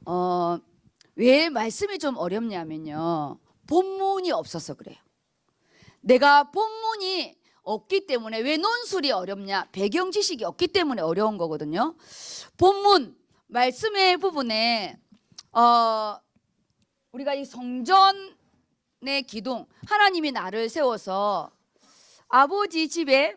어, 왜 말씀이 좀 어렵냐면요. 본문이 없어서 그래요. 내가 본문이 없기 때문에 왜 논술이 어렵냐? 배경 지식이 없기 때문에 어려운 거거든요. 본문 말씀의 부분에 우리가 이 성전의 기둥, 하나님이 나를 세워서 아버지 집에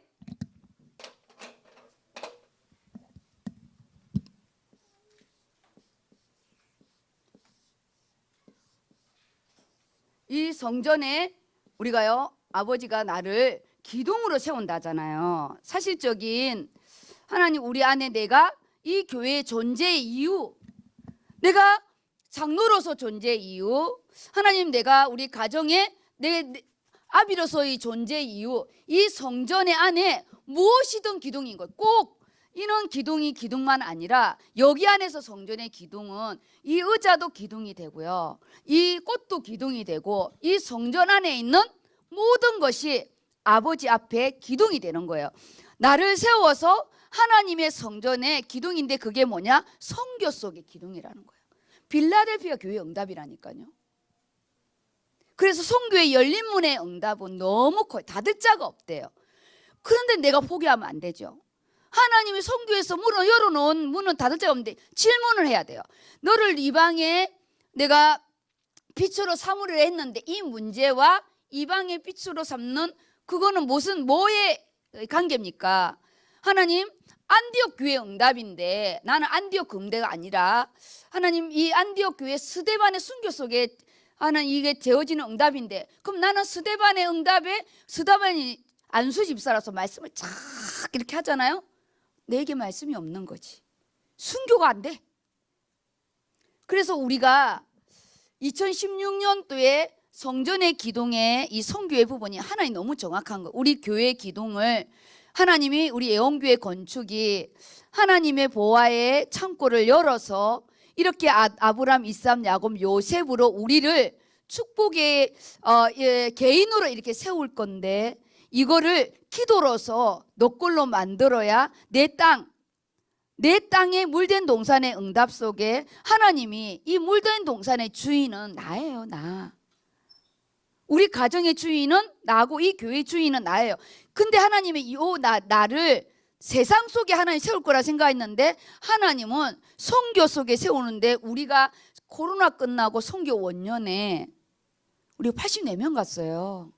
이 성전에 우리가요, 아버지가 나를 기둥으로 세운다잖아요. 사실적인 하나님, 우리 안에 내가 이 교회의 존재의 이유, 내가 장로로서 존재의 이유, 하나님, 내가 우리 가정의 내 아비로서의 존재의 이유, 이 성전의 안에 무엇이든 기둥인 것. 꼭 이는 기둥이 기둥만 아니라 여기 안에서 성전의 기둥은 이 의자도 기둥이 되고요, 이 꽃도 기둥이 되고, 이 성전 안에 있는 모든 것이 아버지 앞에 기둥이 되는 거예요. 나를 세워서 하나님의 성전의 기둥인데, 그게 뭐냐? 성교 속의 기둥이라는 거예요. 빌라델피아 교회 응답이라니까요. 그래서 성교의 열린 문의 응답은 너무 커요. 닫을 자가 없대요. 그런데 내가 포기하면 안 되죠. 하나님이 성교에서 문을 열어놓은 문은 닫을 자가 없는데 질문을 해야 돼요. 너를 이방에 내가 빛으로 삼으려 했는데 이 문제와 이방의 빛으로 삼는 그거는 뭐의 관계입니까? 하나님, 안디옥 교회 응답인데 나는 안디옥 응대가 아니라 하나님, 이 안디옥 교회 스데반의 순교 속에 하나님 이게 되어지는 응답인데, 그럼 나는 스데반의 응답에 스데반이 안수 집사라서 말씀을 쫙 이렇게 하잖아요. 내게 말씀이 없는 거지. 순교가 안 돼. 그래서 우리가 2016년도에 성전의 기둥의 이 성교의 부분이 하나님 너무 정확한 거. 우리 교회 기둥을 하나님이, 우리 애원교회 건축이 하나님의 보화의 창고를 열어서 이렇게 아브람, 이삭, 야곱, 요셉으로 우리를 축복의 개인으로 이렇게 세울 건데, 이거를 기도로서 너꼴로 만들어야 내 땅에 물된 동산의 응답 속에 하나님이 이 물된 동산의 주인은 나예요. 나. 우리 가정의 주인은 나고 이 교회 주인은 나예요. 근데 하나님이 나를 세상 속에 하나님 세울 거라 생각했는데, 하나님은 선교 속에 세우는데, 우리가 코로나 끝나고 선교 원년에 우리가 84명 갔어요.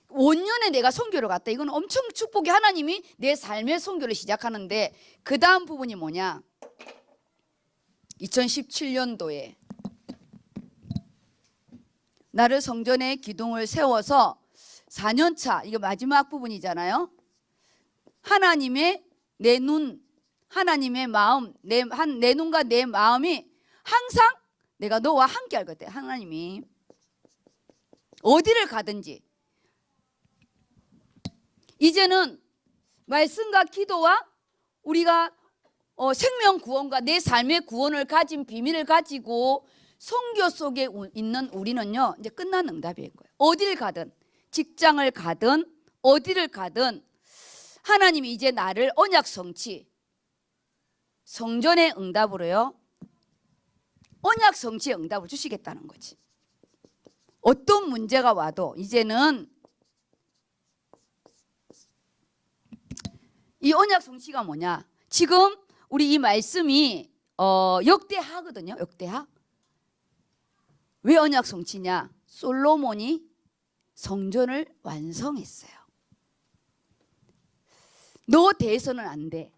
원년에 내가 선교를 갔다. 이건 엄청 축복이, 하나님이 내 삶의 선교를 시작하는데, 그 다음 부분이 뭐냐? 2017년도에 나를 성전의 기둥을 세워서 4년차, 이거 마지막 부분이잖아요. 하나님의 내 눈, 하나님의 마음, 내 눈과 내 마음이 항상 내가 너와 함께 할 것 같아요. 하나님이 어디를 가든지. 이제는 말씀과 기도와 우리가 생명 구원과 내 삶의 구원을 가진 비밀을 가지고 선교 속에 있는 우리는요, 이제 끝난 응답일 거예요. 어디를 가든, 직장을 가든 어디를 가든 하나님이 이제 나를 언약 성취, 성전의 응답으로요, 언약 성취의 응답을 주시겠다는 거지. 어떤 문제가 와도 이제는 이 언약 성취가 뭐냐? 지금 우리 이 말씀이 역대하거든요. 역대하. 왜 언약 성취냐? 솔로몬이 성전을 완성했어요. 너 대해서는 안 돼.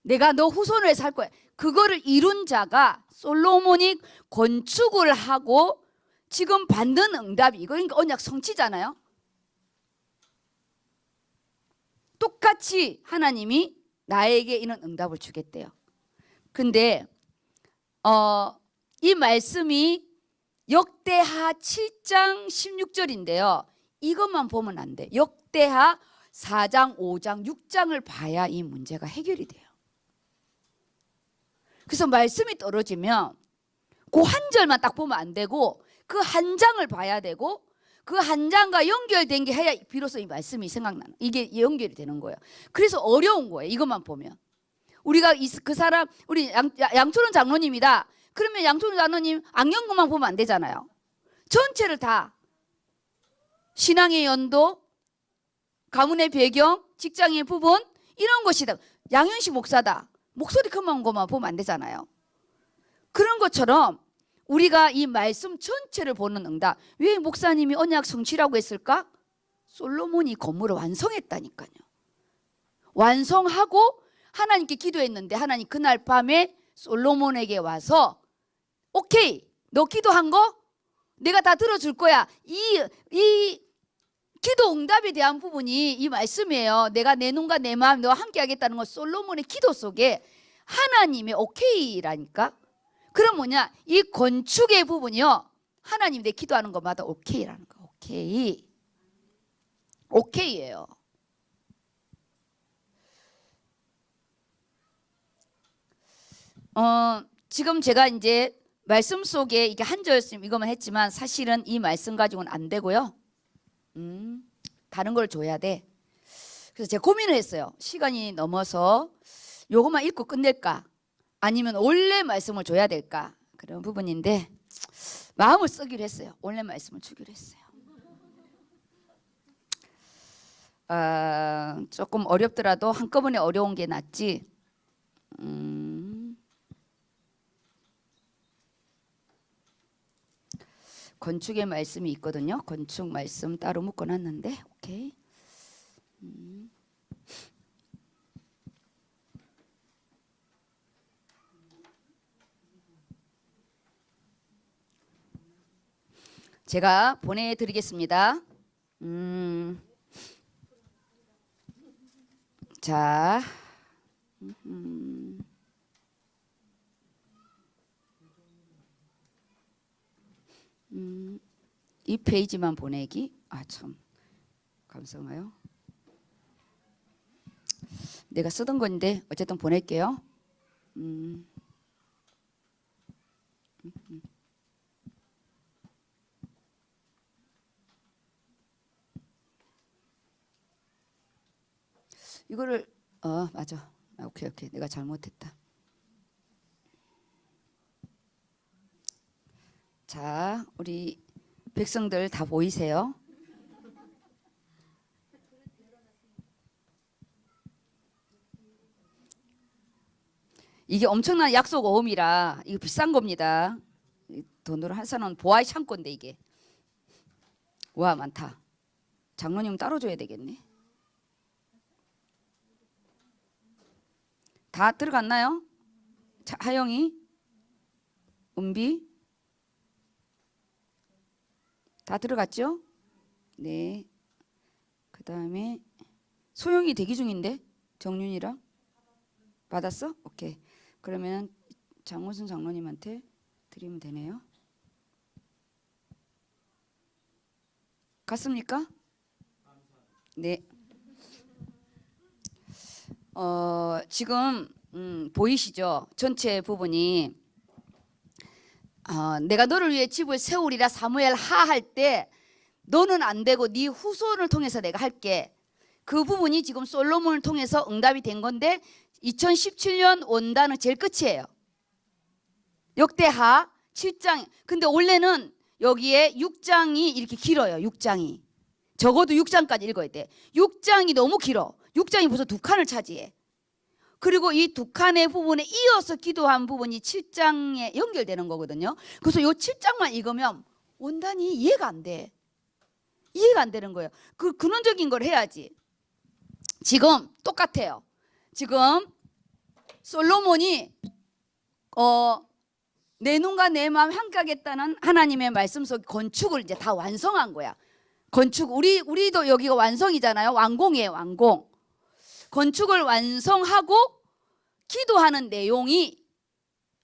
내가 너 후손을 살 거야. 그거를 이룬 자가 솔로몬이 건축을 하고 지금 받는 응답이 이거, 그러니까 언약 성취잖아요. 똑같이 하나님이 나에게 이런 응답을 주겠대요. 근데 이 말씀이 역대하 7장 16절인데요. 이것만 보면 안 돼. 역대하 4장, 5장, 6장을 봐야 이 문제가 해결이 돼요. 그래서 말씀이 떨어지면 그 한 절만 딱 보면 안 되고 그 한 장을 봐야 되고 그 한 장과 연결된 게 해야 비로소 이 말씀이 생각나는, 이게 연결이 되는 거예요. 그래서 어려운 거예요. 이것만 보면 우리가 그 사람 우리 양초론 장로님이다. 그러면 양초론 장로님 악령것만 보면 안 되잖아요. 전체를 다 신앙의 연도, 가문의 배경, 직장의 부분 이런 것이다. 양현식 목사다. 목소리 큰만 것만 보면 안 되잖아요. 그런 것처럼 우리가 이 말씀 전체를 보는 응답. 왜 목사님이 언약 성취라고 했을까? 솔로몬이 건물을 완성했다니까요. 완성하고 하나님께 기도했는데 하나님 그날 밤에 솔로몬에게 와서 오케이, 너 기도한 거 내가 다 들어줄 거야. 이 기도 응답에 대한 부분이 이 말씀이에요. 내가 내 눈과 내 마음 너와 함께 하겠다는 건 솔로몬의 기도 속에 하나님의 오케이라니까. 그럼 뭐냐? 이 건축의 부분이요. 하나님 내 기도하는 것마다 오케이라는 거. 오케이. 오케이예요. 지금 제가 이제 말씀 속에 이게 한 절씀 이것만 했지만 사실은 이 말씀 가지고는 안 되고요. 다른 걸 줘야 돼. 그래서 제가 고민을 했어요. 시간이 넘어서 요것만 읽고 끝낼까? 아니면 원래 말씀을 줘야 될까? 그런 부분인데 마음을 쓰기로 했어요. 원래 말씀을 주기로 했어요. 조금 어렵더라도 한꺼번에 어려운 게 낫지. 건축의 말씀이 있거든요. 건축 말씀 따로 묶어놨는데 오케이. 제가 보내드리겠습니다. 자, 이 페이지만 보내기. 참 감사해요. 내가 쓰던 건데 어쨌든 보낼게요. 이거를 맞아. 오케이 내가 잘못했다. 자, 우리 백성들 다 보이세요? 이게 엄청난 약속 어음이라 이거 비싼 겁니다. 돈으로 한 사람은 보아의 창고인데 이게. 와 많다. 장로님 따로 줘야 되겠네. 다 들어갔나요? 자, 하영이, 은비 다 들어갔죠? 네. 그 다음에 소영이 대기 중인데 정윤이랑 받았어? 오케이. 그러면 장원순 장로님한테 드리면 되네요. 갔습니까? 네. 지금 보이시죠? 전체 부분이 내가 너를 위해 집을 세우리라 사무엘 하 할 때 너는 안 되고 네 후손을 통해서 내가 할게. 그 부분이 지금 솔로몬을 통해서 응답이 된 건데 2017년 원단은 제일 끝이에요. 역대하 7장. 근데 원래는 여기에 6장이 이렇게 길어요. 6장이. 적어도 6장까지 읽어야 돼. 6장이 너무 길어. 6장이 벌써 2칸을 차지해. 그리고 이 2칸의 부분에 이어서 기도한 부분이 7장에 연결되는 거거든요. 그래서 이 7장만 읽으면 원단이 이해가 안 돼. 이해가 안 되는 거예요. 그 근원적인 걸 해야지. 지금 똑같아요. 지금 솔로몬이 내 눈과 내 마음 함께 하겠다는 하나님의 말씀 속 건축을 이제 다 완성한 거야. 건축 우리도 여기가 완성이잖아요. 완공이에요. 완공. 건축을 완성하고 기도하는 내용이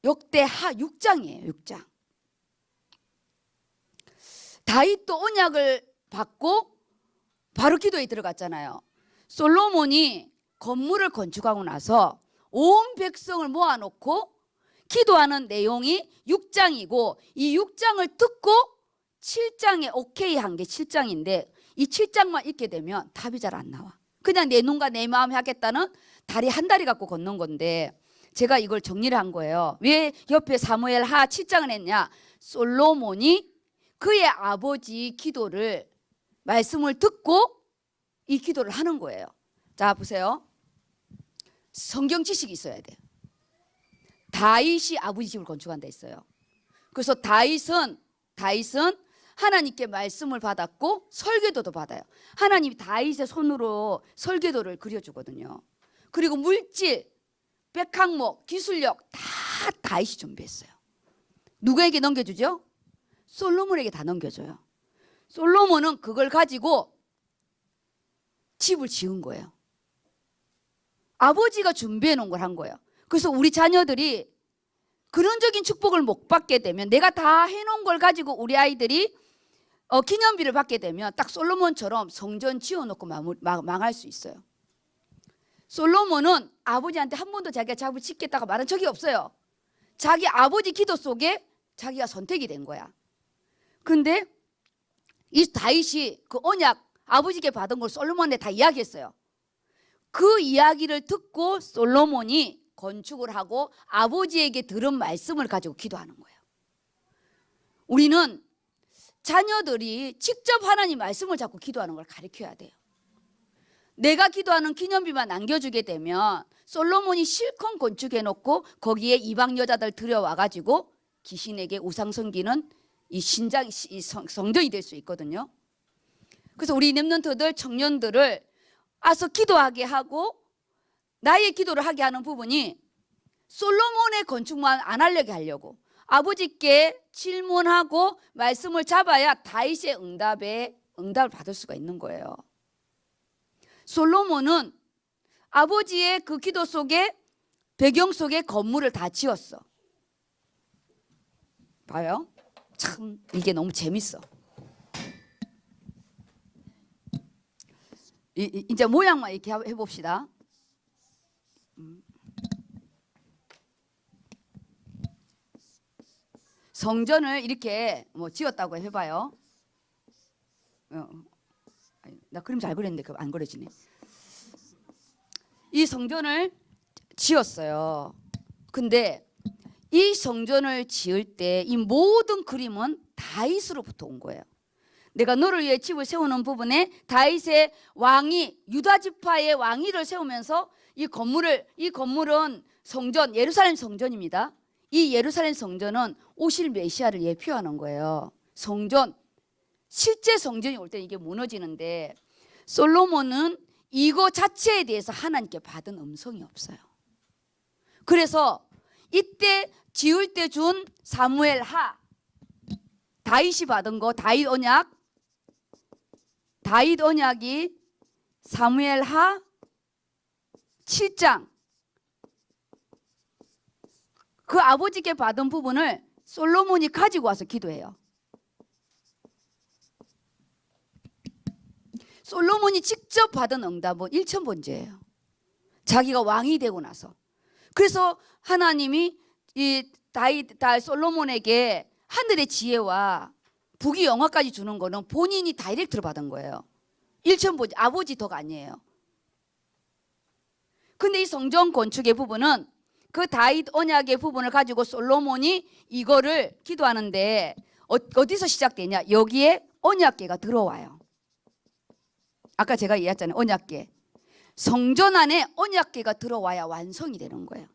역대하 6장이에요. 6장. 다윗도 언약을 받고 바로 기도에 들어갔잖아요. 솔로몬이 건물을 건축하고 나서 온 백성을 모아놓고 기도하는 내용이 6장이고 이 6장을 듣고 7장에 오케이 한 게 7장인데 이 7장만 읽게 되면 답이 잘 안 나와. 그냥 내 눈과 내 마음에 하겠다는 다리 한 다리 갖고 걷는 건데 제가 이걸 정리를 한 거예요. 왜 옆에 사무엘 하 7장을 했냐? 솔로몬이 그의 아버지 기도를 말씀을 듣고 이 기도를 하는 거예요. 자 보세요. 성경 지식이 있어야 돼요. 다윗이 아버지 집을 건축한다 했어요. 그래서 다윗은 하나님께 말씀을 받았고 설계도도 받아요. 하나님이 다윗의 손으로 설계도를 그려주거든요. 그리고 물질, 백항목, 기술력 다 다윗이 준비했어요. 누구에게 넘겨주죠? 솔로몬에게 다 넘겨줘요. 솔로몬은 그걸 가지고 집을 지은 거예요. 아버지가 준비해 놓은 걸 한 거예요. 그래서 우리 자녀들이 근원적인 축복을 못 받게 되면 내가 다 해놓은 걸 가지고 우리 아이들이 기념비를 받게 되면 딱 솔로몬처럼 성전 지어놓고 망할 수 있어요. 솔로몬은 아버지한테 한 번도 자기가 잡을 짓겠다고 말한 적이 없어요. 자기 아버지 기도 속에 자기가 선택이 된 거야. 근데 이 다윗이 그 언약 아버지께 받은 걸 솔로몬한테 다 이야기했어요. 그 이야기를 듣고 솔로몬이 건축을 하고 아버지에게 들은 말씀을 가지고 기도하는 거예요. 우리는 자녀들이 직접 하나님 말씀을 잡고 기도하는 걸 가르쳐야 돼요. 내가 기도하는 기념비만 남겨주게 되면 솔로몬이 실컷 건축해놓고 거기에 이방 여자들 들여와가지고 귀신에게 우상 섬기는 이 성전이 될 수 있거든요. 그래서 우리 렘넌트들 청년들을 와서 기도하게 하고 나의 기도를 하게 하는 부분이 솔로몬의 건축만 안 하려고 하려고 아버지께 질문하고 말씀을 잡아야 다윗의 응답을 받을 수가 있는 거예요. 솔로몬은 아버지의 그 기도 속에 배경 속에 건물을 다 지었어. 봐요. 참 이게 너무 재밌어. 이제 모양만 이렇게 해봅시다. 성전을 이렇게 지었다고 해봐요. 나 그림 잘 그렸는데 그거 안 그려지네. 이 성전을 지었어요. 근데 이 성전을 지을 때 이 모든 그림은 다윗으로부터 온 거예요. 내가 너를 위해 집을 세우는 부분에 다윗의 왕이 유다 지파의 왕위를 세우면서 이 건물은 성전, 예루살렘 성전입니다. 이 예루살렘 성전은 오실 메시아를 예표하는 거예요. 성전, 실제 성전이 올 때 이게 무너지는데 솔로몬은 이거 자체에 대해서 하나님께 받은 음성이 없어요. 그래서 이때 지을 때 준 사무엘 하, 다윗이 받은 거, 다윗 언약이 사무엘 하 7장 그 아버지께 받은 부분을 솔로몬이 가지고 와서 기도해요. 솔로몬이 직접 받은 응답은 1000번째예요. 자기가 왕이 되고 나서. 그래서 하나님이 이 솔로몬에게 하늘의 지혜와 부귀 영화까지 주는 거는 본인이 다이렉트로 받은 거예요. 1000번째, 아버지 덕 아니에요. 근데 이 성전 건축의 부분은 그 다윗 언약의 부분을 가지고 솔로몬이 이거를 기도하는데 어디서 시작되냐? 여기에 언약궤가 들어와요. 아까 제가 얘기했잖아요. 언약궤. 성전 안에 언약궤가 들어와야 완성이 되는 거예요.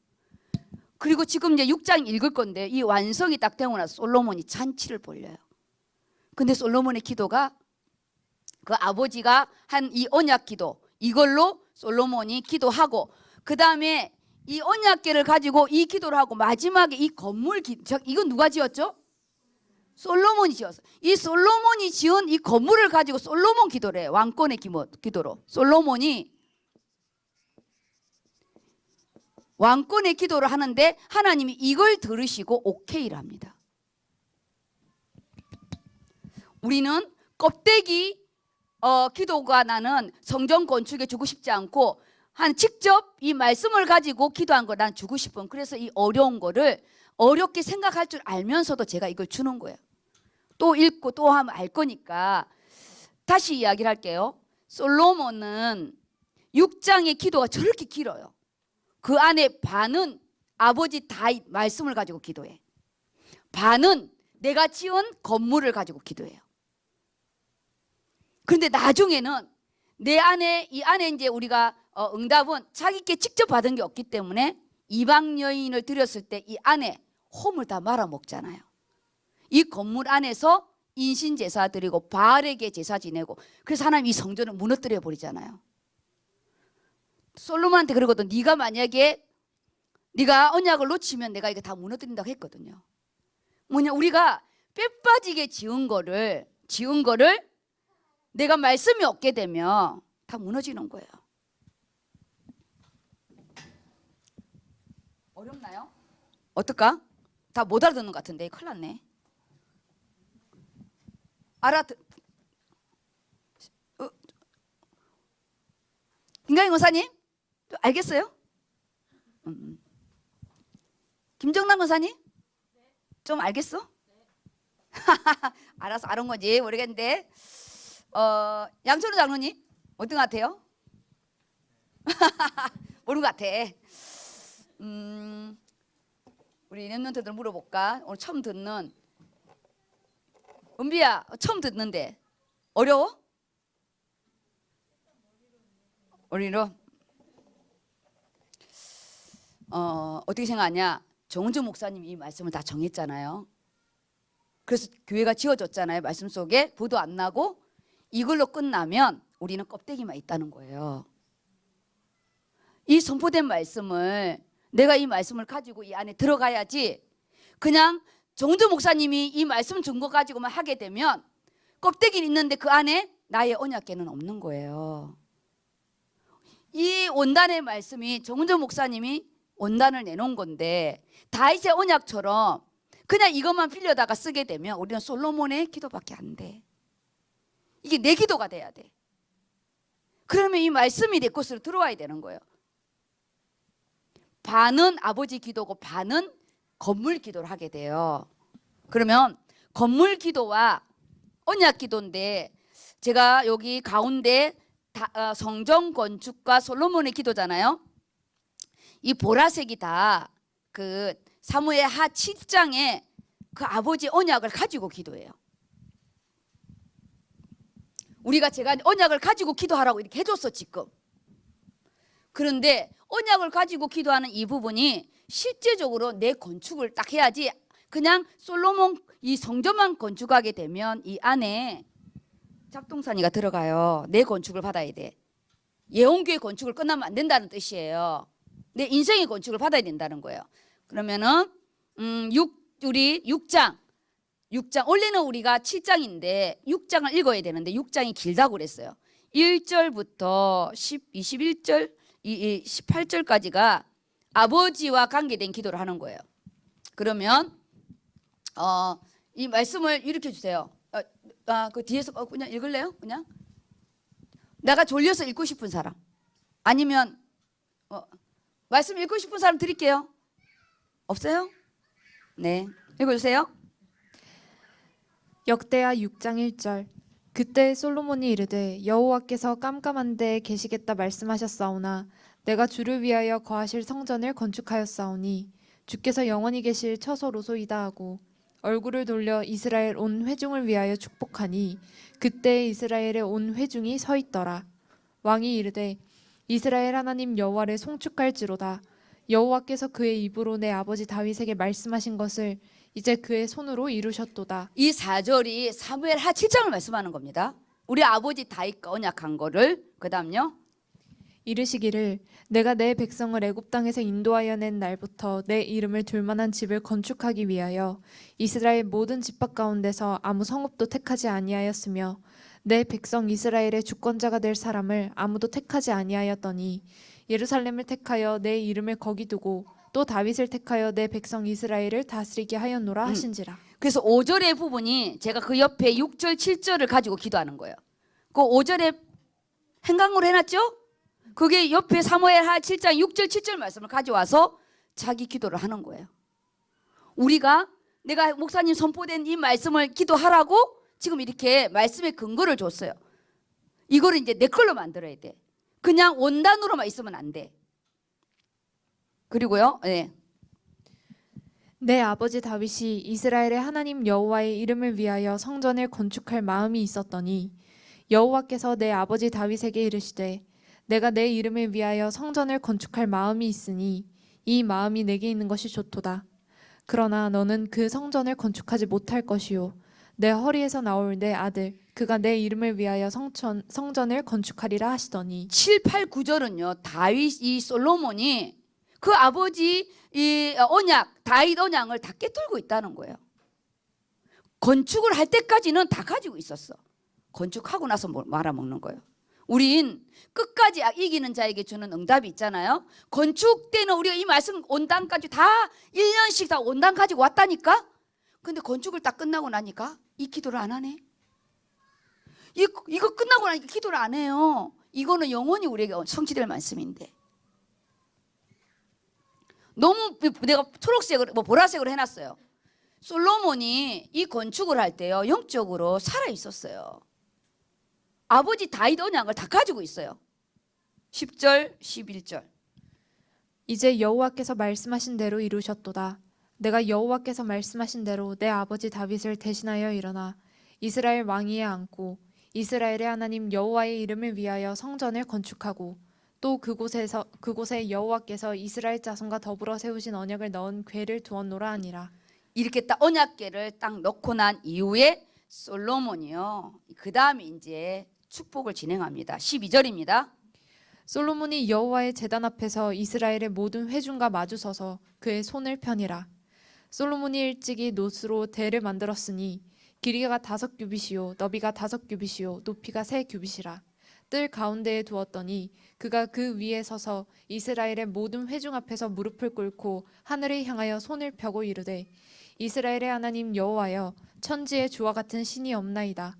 그리고 지금 이제 6장 읽을 건데 이 완성이 딱 되고 나서 솔로몬이 잔치를 벌려요. 근데 솔로몬의 기도가 그 아버지가 한 이 언약 기도 이걸로 솔로몬이 기도하고 그 다음에 이 언약궤를 가지고 이 기도를 하고 마지막에 이 건물 이건 누가 지었죠? 솔로몬이 지었어. 이 솔로몬이 지은 이 건물을 가지고 솔로몬 기도를 해요. 왕권의 기도로 솔로몬이 왕권의 기도를 하는데 하나님이 이걸 들으시고 오케이를 합니다. 우리는 껍데기 기도가 나는 성전 건축에 주고 싶지 않고 직접 이 말씀을 가지고 기도한 거 난 주고 싶은. 그래서 이 어려운 거를 어렵게 생각할 줄 알면서도 제가 이걸 주는 거예요. 또 읽고 또 하면 알 거니까 다시 이야기를 할게요. 솔로몬은 6장의 기도가 저렇게 길어요. 그 안에 반은 아버지 다윗 말씀을 가지고 기도해. 반은 내가 지은 건물을 가지고 기도해요. 그런데 나중에는 내 안에 이 안에 이제 우리가 응답은 자기께 직접 받은 게 없기 때문에 이방 여인을 드렸을 때 이 안에 홈을 다 말아 먹잖아요. 이 건물 안에서 인신 제사 드리고 바알에게 제사 지내고 그래서 하나님 이 성전을 무너뜨려 버리잖아요. 솔로몬한테 그러거든. 네가 만약에 네가 언약을 놓치면 내가 이거 다 무너뜨린다고 했거든요. 뭐냐 우리가 빼빠지게 지은 거를 내가 말씀이 없게 되면 다 무너지는 거예요. 어렵나요? 어떨까? 다 못 알아듣는 것 같은데 큰일 났네. 김강희 권사님 알겠어요? 김정남 권사님 좀 알겠어? 알아서 알은 거지 모르겠는데 양철우 장로님 어떤 것 같아요? 모르는 것 같아. 우리 랩런트들 물어볼까? 오늘 처음 듣는 은비야 처음 듣는데 어려워? 어리로 어떻게 생각하냐? 정은주 목사님이 이 말씀을 다 정했잖아요. 그래서 교회가 지어졌잖아요. 말씀 속에 보도 안 나고 이걸로 끝나면 우리는 껍데기만 있다는 거예요. 이 선포된 말씀을 내가 이 말씀을 가지고 이 안에 들어가야지 그냥 정은주 목사님이 이 말씀 준 거 가지고만 하게 되면 껍데기는 있는데 그 안에 나의 언약궤는 없는 거예요. 이 원단의 말씀이 정은주 목사님이 원단을 내놓은 건데 다윗의 언약처럼 그냥 이것만 빌려다가 쓰게 되면 우리는 솔로몬의 기도밖에 안 돼. 이게 내 기도가 돼야 돼. 그러면 이 말씀이 내 것으로 들어와야 되는 거예요. 반은 아버지 기도고 반은 건물 기도를 하게 돼요. 그러면 건물 기도와 언약 기도인데 제가 여기 가운데 성전 건축과 솔로몬의 기도잖아요. 이 보라색이 다 그 사무엘 하 7장에 그 아버지 언약을 가지고 기도해요. 우리가 제가 언약을 가지고 기도하라고 이렇게 해줬어 지금. 그런데 언약을 가지고 기도하는 이 부분이 실제적으로 내 건축을 딱 해야지 그냥 솔로몬 이 성전만 건축하게 되면 이 안에 작동산이가 들어가요. 내 건축을 받아야 돼. 예언교회 건축을 끝나면 안 된다는 뜻이에요. 내 인생의 건축을 받아야 된다는 거예요. 그러면은 우리 6장 원래는 우리가 7장인데 6장을 읽어야 되는데 6장이 길다고 그랬어요. 1절부터 21절 18절까지가 아버지와 관계된 기도를 하는 거예요. 그러면 이 말씀을 일으켜 주세요. 그 뒤에서 그냥 읽을래요? 그냥 내가 졸려서 읽고 싶은 사람 아니면 말씀 읽고 싶은 사람 드릴게요. 없어요? 네, 읽어주세요. 역대하 6장 1절. 그때 솔로몬이 이르되 여호와께서 깜깜한 데에 계시겠다 말씀하셨사오나 내가 주를 위하여 거하실 성전을 건축하였사오니 주께서 영원히 계실 처소로소이다 하고 얼굴을 돌려 이스라엘 온 회중을 위하여 축복하니 그때 이스라엘의 온 회중이 서 있더라. 왕이 이르되 이스라엘 하나님 여호와를 송축할지로다. 여호와께서 그의 입으로 내 아버지 다윗에게 말씀하신 것을 이제 그의 손으로 이루셨도다. 이 4절이 사무엘 하 7장을 말씀하는 겁니다. 우리 아버지 다윗과 언약한 거를. 그 다음요. 이르시기를 내가 내 백성을 애굽 땅에서 인도하여 낸 날부터 내 이름을 둘 만한 집을 건축하기 위하여 이스라엘 모든 집합 가운데서 아무 성읍도 택하지 아니하였으며 내 백성 이스라엘의 주권자가 될 사람을 아무도 택하지 아니하였더니 예루살렘을 택하여 내 이름을 거기 두고 또 다윗을 택하여 내 백성 이스라엘을 다스리게 하였노라 하신지라. 그래서 5절의 부분이 제가 그 옆에 6절 7절을 가지고 기도하는 거예요. 그 5절에 행강으로 해놨죠? 그게 옆에 사무엘 하 7장 6절 7절 말씀을 가져와서 자기 기도를 하는 거예요. 우리가 내가 목사님 선포된 이 말씀을 기도하라고 지금 이렇게 말씀의 근거를 줬어요. 이거를 이제 내 걸로 만들어야 돼. 그냥 원단으로만 있으면 안 돼. 그리고요. 네. 내 아버지 다윗이 이스라엘의 하나님 여호와의 이름을 위하여 성전을 건축할 마음이 있었더니 여호와께서 내 아버지 다윗에게 이르시되 내가 내 이름을 위하여 성전을 건축할 마음이 있으니 이 마음이 내게 있는 것이 좋도다. 그러나 너는 그 성전을 건축하지 못할 것이요 내 허리에서 나올 내 아들 그가 내 이름을 위하여 성전을 건축하리라 하시더니 7, 8, 9절은요. 다윗이 솔로몬이 그 아버지 이 언약, 다윗 언약을 다 깨뜨리고 있다는 거예요. 건축을 할 때까지는 다 가지고 있었어. 건축하고 나서 말아먹는 거예요. 우린 끝까지 이기는 자에게 주는 응답이 있잖아요. 건축 때는 우리가 이 말씀 온당까지 다 1년씩 다 온당 가지고 왔다니까. 근데 건축을 딱 끝나고 나니까 이 기도를 안 하네. 이거 끝나고 나니까 기도를 안 해요. 이거는 영원히 우리에게 성취될 말씀인데. 너무 내가 초록색으로 보라색으로 해놨어요. 솔로몬이 이 건축을 할 때요 영적으로 살아 있었어요. 아버지 다윗 언약을 다 가지고 있어요. 10절 11절. 이제 여호와께서 말씀하신 대로 이루셨도다. 내가 여호와께서 말씀하신 대로 내 아버지 다윗을 대신하여 일어나 이스라엘 왕위에 앉고 이스라엘의 하나님 여호와의 이름을 위하여 성전을 건축하고 또 그곳에 여호와께서 이스라엘 자손과 더불어 세우신 언약을 넣은 궤를 두었노라 하니라. 이렇게 딱 언약궤를 딱 넣고 난 이후에 솔로몬이요 그 다음에 이제 축복을 진행합니다. 12절입니다. 솔로몬이 여호와의 제단 앞에서 이스라엘의 모든 회중과 마주서서 그의 손을 펴니라. 솔로몬이 일찍이 놋으로 대를 만들었으니 길이가 5규빗이요 너비가 5규빗이요 높이가 3규빗이라. 뜰 가운데에 두었더니 그가 그 위에 서서 이스라엘의 모든 회중 앞에서 무릎을 꿇고 하늘을 향하여 손을 펴고 이르되 이스라엘의 하나님 여호와여 천지에 주와 같은 신이 없나이다.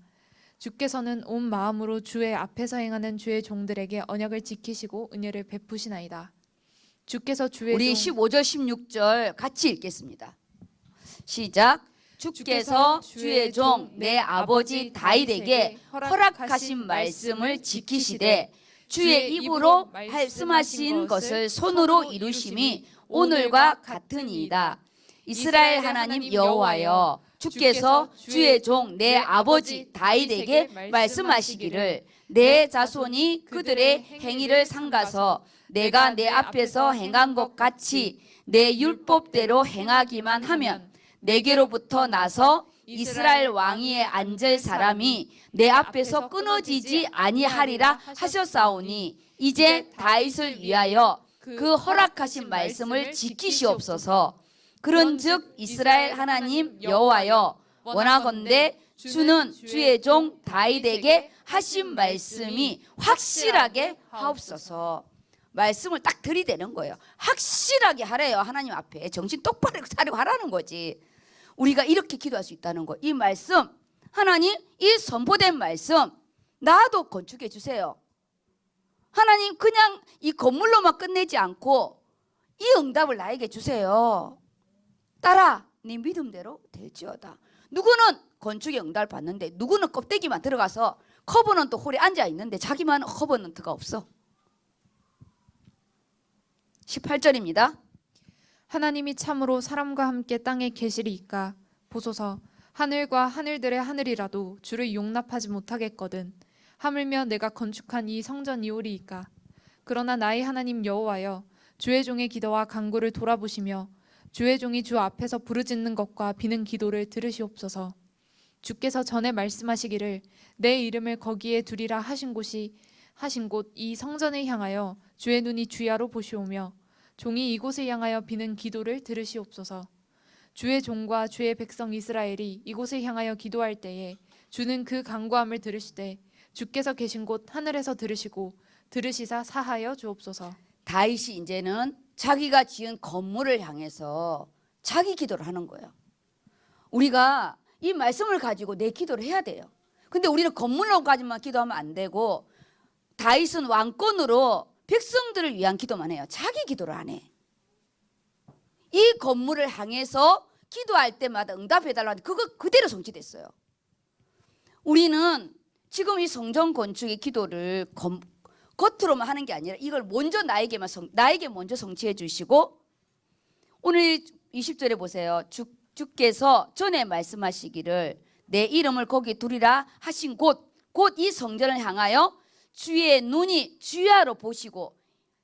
주께서는 온 마음으로 주의 앞에서 행하는 주의 종들에게 언약을 지키시고 은혜를 베푸시나이다. 주께서 주의 우리 종 15절 16절 같이 읽겠습니다. 시작. 주께서 주의 종 내 아버지 다윗에게 허락하신 말씀을 지키시되 주의 입으로 말씀하신 것을 손으로 이루심이 오늘과 같으니이다. 이스라엘 하나님 여호와여 주께서 주의 종 내 아버지 다윗에게 말씀하시기를 내 자손이 그들의 행위를 삼가서 내가 내 앞에서 행한 것 같이 내 율법대로 행하기만 하면 내게로부터 나서 이스라엘 왕위에 앉을 사람이 내 앞에서 끊어지지 아니하리라 하셨사오니 이제 다윗을 위하여 그 허락하신 말씀을 지키시옵소서. 그런즉 이스라엘 하나님 여호와여 원하건대 주는 주의 종 다윗에게 하신 말씀이 확실하게 하옵소서. 말씀을 딱 들이대는 거예요. 확실하게 하래요. 하나님 앞에 정신 똑바로 차리고 하라는 거지. 우리가 이렇게 기도할 수 있다는 거. 이 말씀 하나님 이 선포된 말씀 나도 건축해 주세요. 하나님 그냥 이 건물로만 끝내지 않고 이 응답을 나에게 주세요. 따라 네 믿음대로 될지어다. 누구는 건축의 응답을 받는데 누구는 껍데기만 들어가서 커버넌트 홀에 앉아 있는데 자기만 커버넌트가 없어. 18절입니다. 하나님이 참으로 사람과 함께 땅에 계시리이까 보소서 하늘과 하늘들의 하늘이라도 주를 용납하지 못하겠거든 하물며 내가 건축한 이 성전이오리이까. 그러나 나의 하나님 여호와여 주의 종의 기도와 간구를 돌아보시며 주의 종이 주 앞에서 부르짖는 것과 비는 기도를 들으시옵소서. 주께서 전에 말씀하시기를 내 이름을 거기에 두리라 하신 곳 이 성전을 향하여 주의 눈이 주야로 보시오며 종이 이곳을 향하여 비는 기도를 들으시옵소서. 주의 종과 주의 백성 이스라엘이 이곳을 향하여 기도할 때에 주는 그 간구함을 들으시되 주께서 계신 곳 하늘에서 들으시고 들으시사 사하여 주옵소서. 다윗이 이제는 자기가 지은 건물을 향해서 자기 기도를 하는 거예요. 우리가 이 말씀을 가지고 내 기도를 해야 돼요. 근데 우리는 건물로까지만 기도하면 안 되고 다윗은 왕권으로 백성들을 위한 기도만 해요. 자기 기도를 안 해. 이 건물을 향해서 기도할 때마다 응답해달라는데 그거 그대로 성취됐어요. 우리는 지금 이 성전 건축의 기도를 겉으로만 하는 게 아니라 이걸 먼저 나에게 먼저 성취해 주시고, 오늘 20절에 보세요. 주께서 전에 말씀하시기를 내 이름을 거기 두리라 하신 곧 이 성전을 향하여 주의 눈이 주야로 보시고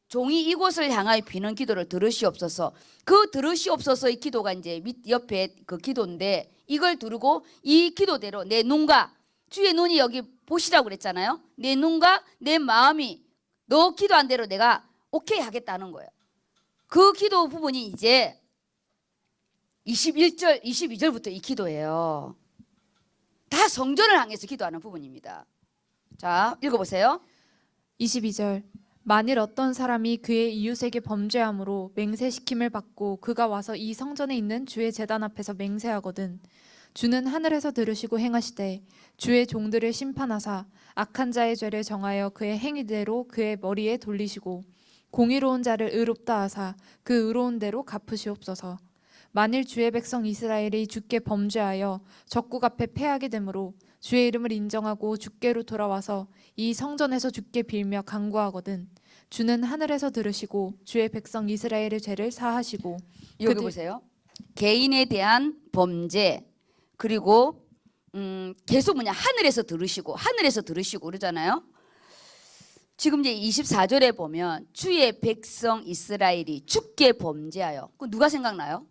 종이 이곳을 향하여 비는 기도를 들으시옵소서. 그 들으시옵소서의 기도가 이제 밑 옆에 그 기도인데, 이걸 두르고 이 기도대로 내 눈과 주의 눈이 여기 보시라고 그랬잖아요. 내 눈과 내 마음이 너 기도한 대로 내가 오케이 하겠다는 거예요. 그 기도 부분이 이제 21절, 22절부터 이 기도예요. 다 성전을 향해서 기도하는 부분입니다. 자, 읽어보세요. 22절 만일 어떤 사람이 그의 이웃에게 범죄함으로 맹세시킴을 받고 그가 와서 이 성전에 있는 주의 제단 앞에서 맹세하거든 주는 하늘에서 들으시고 행하시되 주의 종들을 심판하사 악한 자의 죄를 정하여 그의 행위대로 그의 머리에 돌리시고 공의로운 자를 의롭다 하사 그 의로운 대로 갚으시옵소서. 만일 주의 백성 이스라엘이 주께 범죄하여 적국 앞에 패하게 되므로 주의 이름을 인정하고 주께로 돌아와서 이 성전에서 주께 빌며 간구하거든 주는 하늘에서 들으시고 주의 백성 이스라엘의 죄를 사하시고 여기 보세요. 개인에 대한 범죄, 그리고 계속 하늘에서 들으시고 그러잖아요. 지금 이제 24절에 보면 주의 백성 이스라엘이 주께 범죄하여, 그 누가 생각나요?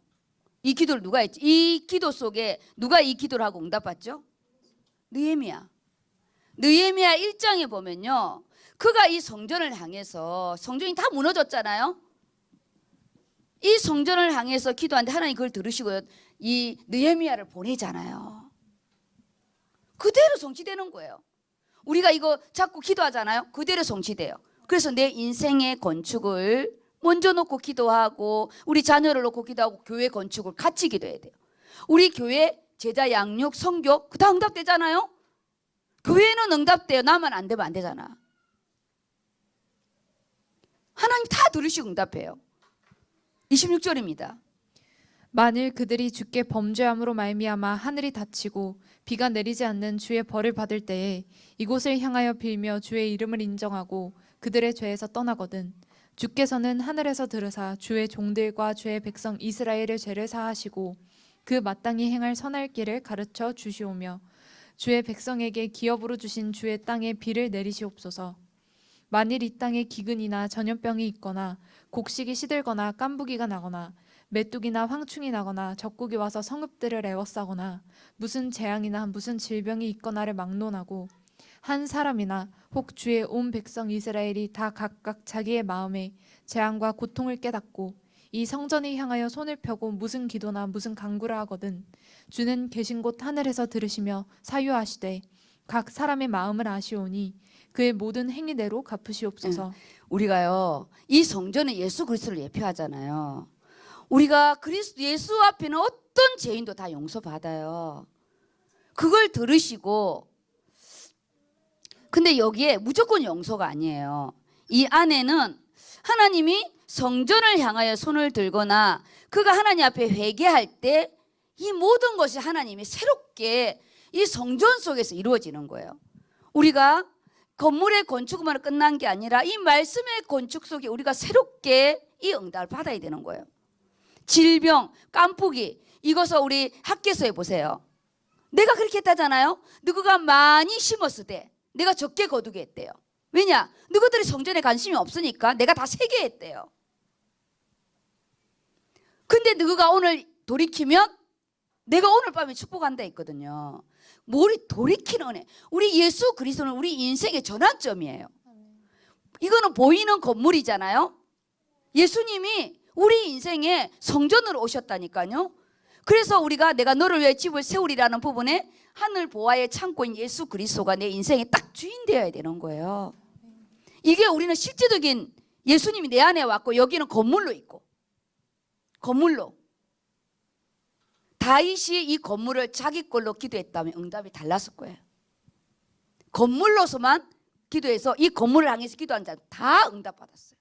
이 기도를 누가 했지? 이 기도 속에 누가 이 기도를 하고 응답받죠? 느헤미야 1장에 보면요, 그가 이 성전을 향해서, 성전이 다 무너졌잖아요. 이 성전을 향해서 기도하는데 하나님 그걸 들으시고 이 느헤미야를 보내잖아요. 그대로 성취되는 거예요. 우리가 이거 자꾸 기도하잖아요. 그대로 성취돼요. 그래서 내 인생의 건축을 먼저 놓고 기도하고, 우리 자녀를 놓고 기도하고, 교회 건축을 같이 기도해야 돼요. 우리 교회 제자 양육 성교 다 응답되잖아요. 교회는 응답돼요. 나만 안 되면 안 되잖아. 하나님 다 들으시고 응답해요. 26절입니다. 만일 그들이 주께 범죄함으로 말미암아 하늘이 닫히고 비가 내리지 않는 주의 벌을 받을 때에 이곳을 향하여 빌며 주의 이름을 인정하고 그들의 죄에서 떠나거든 주께서는 하늘에서 들으사 주의 종들과 주의 백성 이스라엘의 죄를 사하시고 그 마땅히 행할 선할 길을 가르쳐 주시오며 주의 백성에게 기업으로 주신 주의 땅에 비를 내리시옵소서. 만일 이 땅에 기근이나 전염병이 있거나 곡식이 시들거나 깐부기가 나거나 메뚜기나 황충이 나거나 적국이 와서 성읍들을 에워싸거나 무슨 재앙이나 무슨 질병이 있거나를 막론하고 한 사람이나 혹 주의 온 백성 이스라엘이 다 각각 자기의 마음에 재앙과 고통을 깨닫고 이 성전을 향하여 손을 펴고 무슨 기도나 무슨 간구를 하거든 주는 계신 곳 하늘에서 들으시며 사유하시되 각 사람의 마음을 아시오니 그의 모든 행위대로 갚으시옵소서. 우리가요, 이 성전은 예수 그리스도를 예표하잖아요. 우리가 예수 앞에는 어떤 죄인도 다 용서받아요. 그걸 들으시고, 근데 여기에 무조건 용서가 아니에요. 이 안에는 하나님이 성전을 향하여 손을 들거나 그가 하나님 앞에 회개할 때 이 모든 것이 하나님이 새롭게 이 성전 속에서 이루어지는 거예요. 우리가 건물의 건축만으로 끝난 게 아니라 이 말씀의 건축 속에 우리가 새롭게 이 응답을 받아야 되는 거예요. 질병, 깐풍기, 이것을 우리 학계서에 보세요. 내가 그렇게 했다잖아요. 누구가 많이 심었을 때 내가 적게 거두게 했대요. 왜냐? 누구들이 성전에 관심이 없으니까 내가 다 세게 했대요. 근데 누구가 오늘 돌이키면 내가 오늘 밤에 축복한다 했거든요. 우리 돌이키는 은혜, 우리 예수 그리스도는 우리 인생의 전환점이에요. 이거는 보이는 건물이잖아요. 예수님이 우리 인생에 성전으로 오셨다니까요. 그래서 우리가 내가 너를 위해 집을 세우리라는 부분에 하늘 보아의 창고인 예수 그리스도가 내 인생의 딱 주인 되어야 되는 거예요. 이게 우리는 실제적인 예수님이 내 안에 왔고 여기는 건물로 있고, 건물로 다윗이 이 건물을 자기 걸로 기도했다면 응답이 달랐을 거예요. 건물로서만 기도해서 이 건물을 향해서 기도한 자는 다 응답받았어요.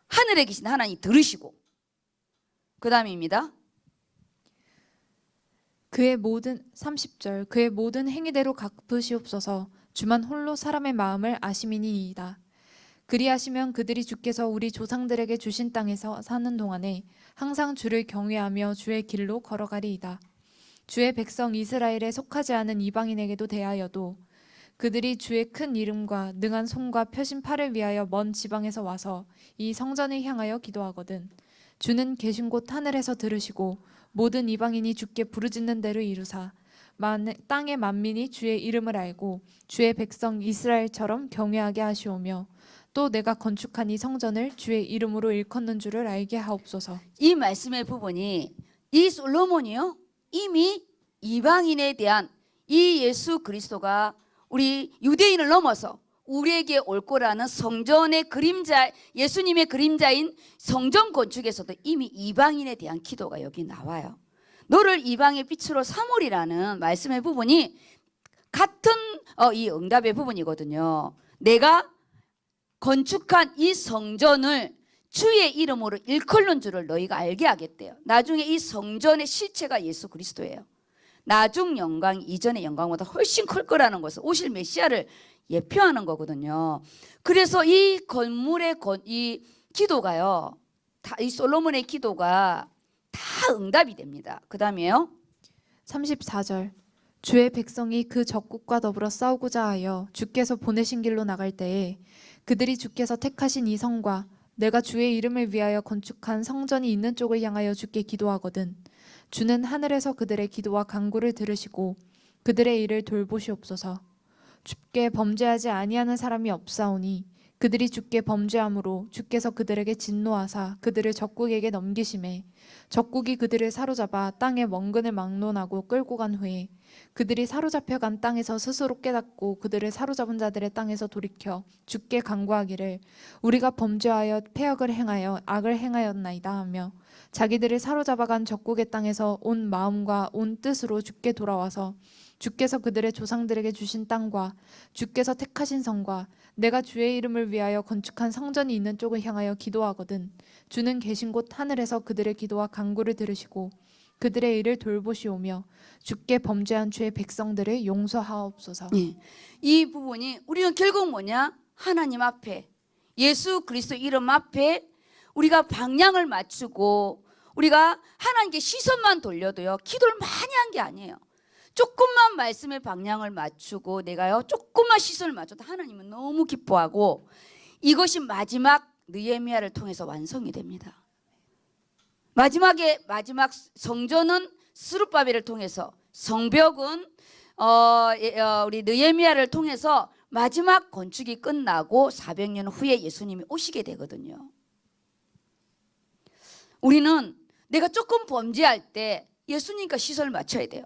하늘에 계신 하나님 들으시고, 그 다음입니다. 그의 모든 30절 그의 모든 행위대로 갚으시옵소서. 주만 홀로 사람의 마음을 아심이니이다. 그리하시면 그들이 주께서 우리 조상들에게 주신 땅에서 사는 동안에 항상 주를 경외하며 주의 길로 걸어가리이다. 주의 백성 이스라엘에 속하지 않은 이방인에게도 대하여도 그들이 주의 큰 이름과 능한 손과 펴신 팔을 위하여 먼 지방에서 와서 이 성전을 향하여 기도하거든 주는 계신 곳 하늘에서 들으시고 모든 이방인이 주께 부르짖는 대로 이루사 땅의 만민이 주의 이름을 알고 주의 백성 이스라엘처럼 경외하게 하시오며 또 내가 건축한 이 성전을 주의 이름으로 일컫는 줄을 알게 하옵소서. 이 말씀의 부분이 이 솔로몬이요 이미 이방인에 대한 이 예수 그리스도가 우리 유대인을 넘어서 우리에게 올 거라는 성전의 그림자, 예수님의 그림자인 성전 건축에서도 이미 이방인에 대한 기도가 여기 나와요. 너를 이방의 빛으로 삼으리라는 말씀의 부분이 같은 이 응답의 부분이거든요. 내가 건축한 이 성전을 주의 이름으로 일컬는 줄을 너희가 알게 하겠대요. 나중에 이 성전의 실체가 예수 그리스도예요. 나중 영광 이전의 영광보다 훨씬 클 거라는 것을 오실 메시아를 예표하는 거거든요. 그래서 이 건물의 이 기도가요, 이 솔로몬의 기도가 다 응답이 됩니다. 그 다음에요 34절 주의 백성이 그 적국과 더불어 싸우고자 하여 주께서 보내신 길로 나갈 때에 그들이 주께서 택하신 이 성과 내가 주의 이름을 위하여 건축한 성전이 있는 쪽을 향하여 주께 기도하거든 주는 하늘에서 그들의 기도와 간구를 들으시고 그들의 일을 돌보시옵소서. 주께 범죄하지 아니하는 사람이 없사오니 그들이 주께 범죄함으로 주께서 그들에게 진노하사 그들을 적국에게 넘기심에 적국이 그들을 사로잡아 땅의 원근을 막론하고 끌고 간 후에 그들이 사로잡혀 간 땅에서 스스로 깨닫고 그들을 사로잡은 자들의 땅에서 돌이켜 주께 간구하기를 우리가 범죄하여 패역을 행하여 악을 행하였나이다 하며 자기들을 사로잡아간 적국의 땅에서 온 마음과 온 뜻으로 주께 돌아와서 주께서 그들의 조상들에게 주신 땅과 주께서 택하신 성과 내가 주의 이름을 위하여 건축한 성전이 있는 쪽을 향하여 기도하거든 주는 계신 곳 하늘에서 그들의 기도와 간구를 들으시고 그들의 일을 돌보시오며 주께 범죄한 주의 백성들을 용서하옵소서. 이 부분이 우리는 결국 뭐냐? 하나님 앞에 예수 그리스도 이름 앞에 우리가 방향을 맞추고 우리가 하나님께 시선만 돌려도요 기도를 많이 한 게 아니에요. 조금만 말씀의 방향을 맞추고 내가요 조금만 시선을 맞춰도 하나님은 너무 기뻐하고 이것이 마지막 느헤미야를 통해서 완성이 됩니다. 마지막 성전은 스룹바벨을 통해서 성벽은 우리 느헤미야를 통해서 마지막 건축이 끝나고 400년 후에 예수님이 오시게 되거든요. 우리는 내가 조금 범죄할 때 예수님과 시선을 맞춰야 돼요.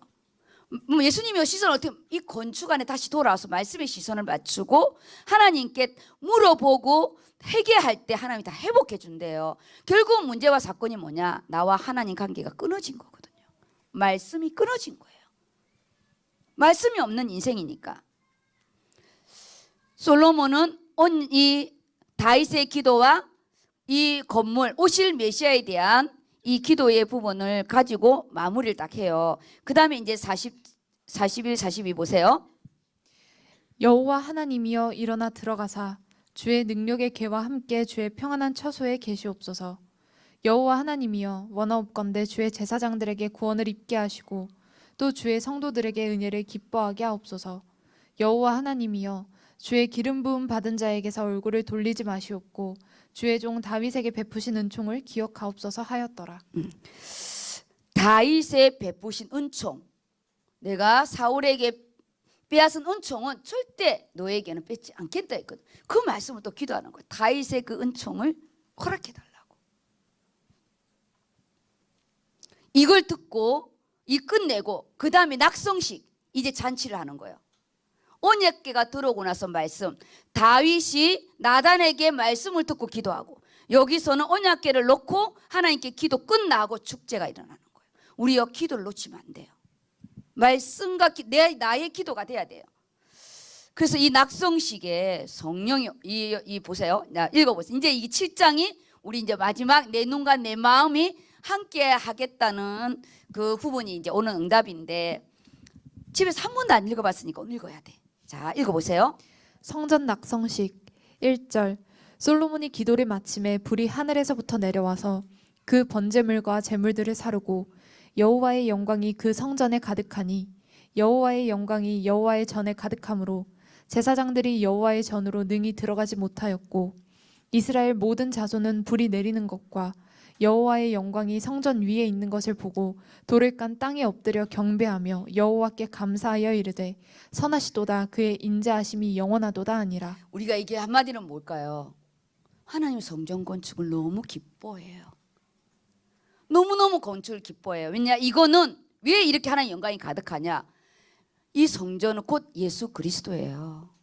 예수님의 시선을 어떻게 이 건축 안에 다시 돌아와서 말씀의 시선을 맞추고 하나님께 물어보고 회개할 때 하나님이 다 회복해 준대요. 결국 문제와 사건이 뭐냐? 나와 하나님 관계가 끊어진 거거든요. 말씀이 끊어진 거예요. 말씀이 없는 인생이니까. 솔로몬은 이 다윗의 기도와 이 건물 오실 메시아에 대한 이 기도의 부분을 가지고 마무리를 딱 해요. 그 다음에 이제 41, 42 보세요. 여호와 하나님이여 일어나 들어가사 주의 능력의 개와 함께 주의 평안한 처소에 계시옵소서. 여호와 하나님이여 원하옵건대 주의 제사장들에게 구원을 입게 하시고 또 주의 성도들에게 은혜를 기뻐하게 하옵소서. 여호와 하나님이여 주의 기름 부음 받은 자에게서 얼굴을 돌리지 마시옵고 주의 종 다윗에게 베푸신 은총을 기억하옵소서 하였더라. 다윗의 베푸신 은총, 내가 사울에게 빼앗은 은총은 절대 너에게는 뺏지 않겠다 했거든. 그 말씀을 또 기도하는 거예요. 다윗의 그 은총을 허락해 달라고. 이걸 듣고 이 끝내고 그 다음에 낙성식 이제 잔치를 하는 거예요. 언약궤가 들어오고 나서 말씀, 다윗이 나단에게 말씀을 듣고 기도하고 여기서는 언약궤를 놓고 하나님께 기도 끝나고 축제가 일어나는 거예요. 우리요 기도를 놓치면 안 돼요. 말씀과 나의 기도가 돼야 돼요. 그래서 이 낙성식에 성령이 이 보세요. 읽어보세요. 이제 이 7장이 우리 이제 마지막 내 눈과 내 마음이 함께 하겠다는 그 부분이 이제 오는 응답인데 집에서 한 번도 안 읽어봤으니까 오늘 읽어야 돼. 자, 읽어보세요. 성전 낙성식 1절. 솔로몬이 기도를 마침에 불이 하늘에서부터 내려와서 그 번제물과 제물들을 사르고 여호와의 영광이 그 성전에 가득하니 여호와의 영광이 여호와의 전에 가득하므로 제사장들이 여호와의 전으로 능히 들어가지 못하였고 이스라엘 모든 자손은 불이 내리는 것과 여호와의 영광이 성전 위에 있는 것을 보고 돌을 깐 땅에 엎드려 경배하며 여호와께 감사하여 이르되 선하시도다 그의 인자하심이 영원하도다 아니라. 우리가 이게 한마디로 뭘까요? 하나님 성전 건축을 너무 기뻐해요. 너무너무 건축을 기뻐해요. 왜냐, 이거는 왜 이렇게 하나님 영광이 가득하냐? 이 성전은 곧 예수 그리스도예요.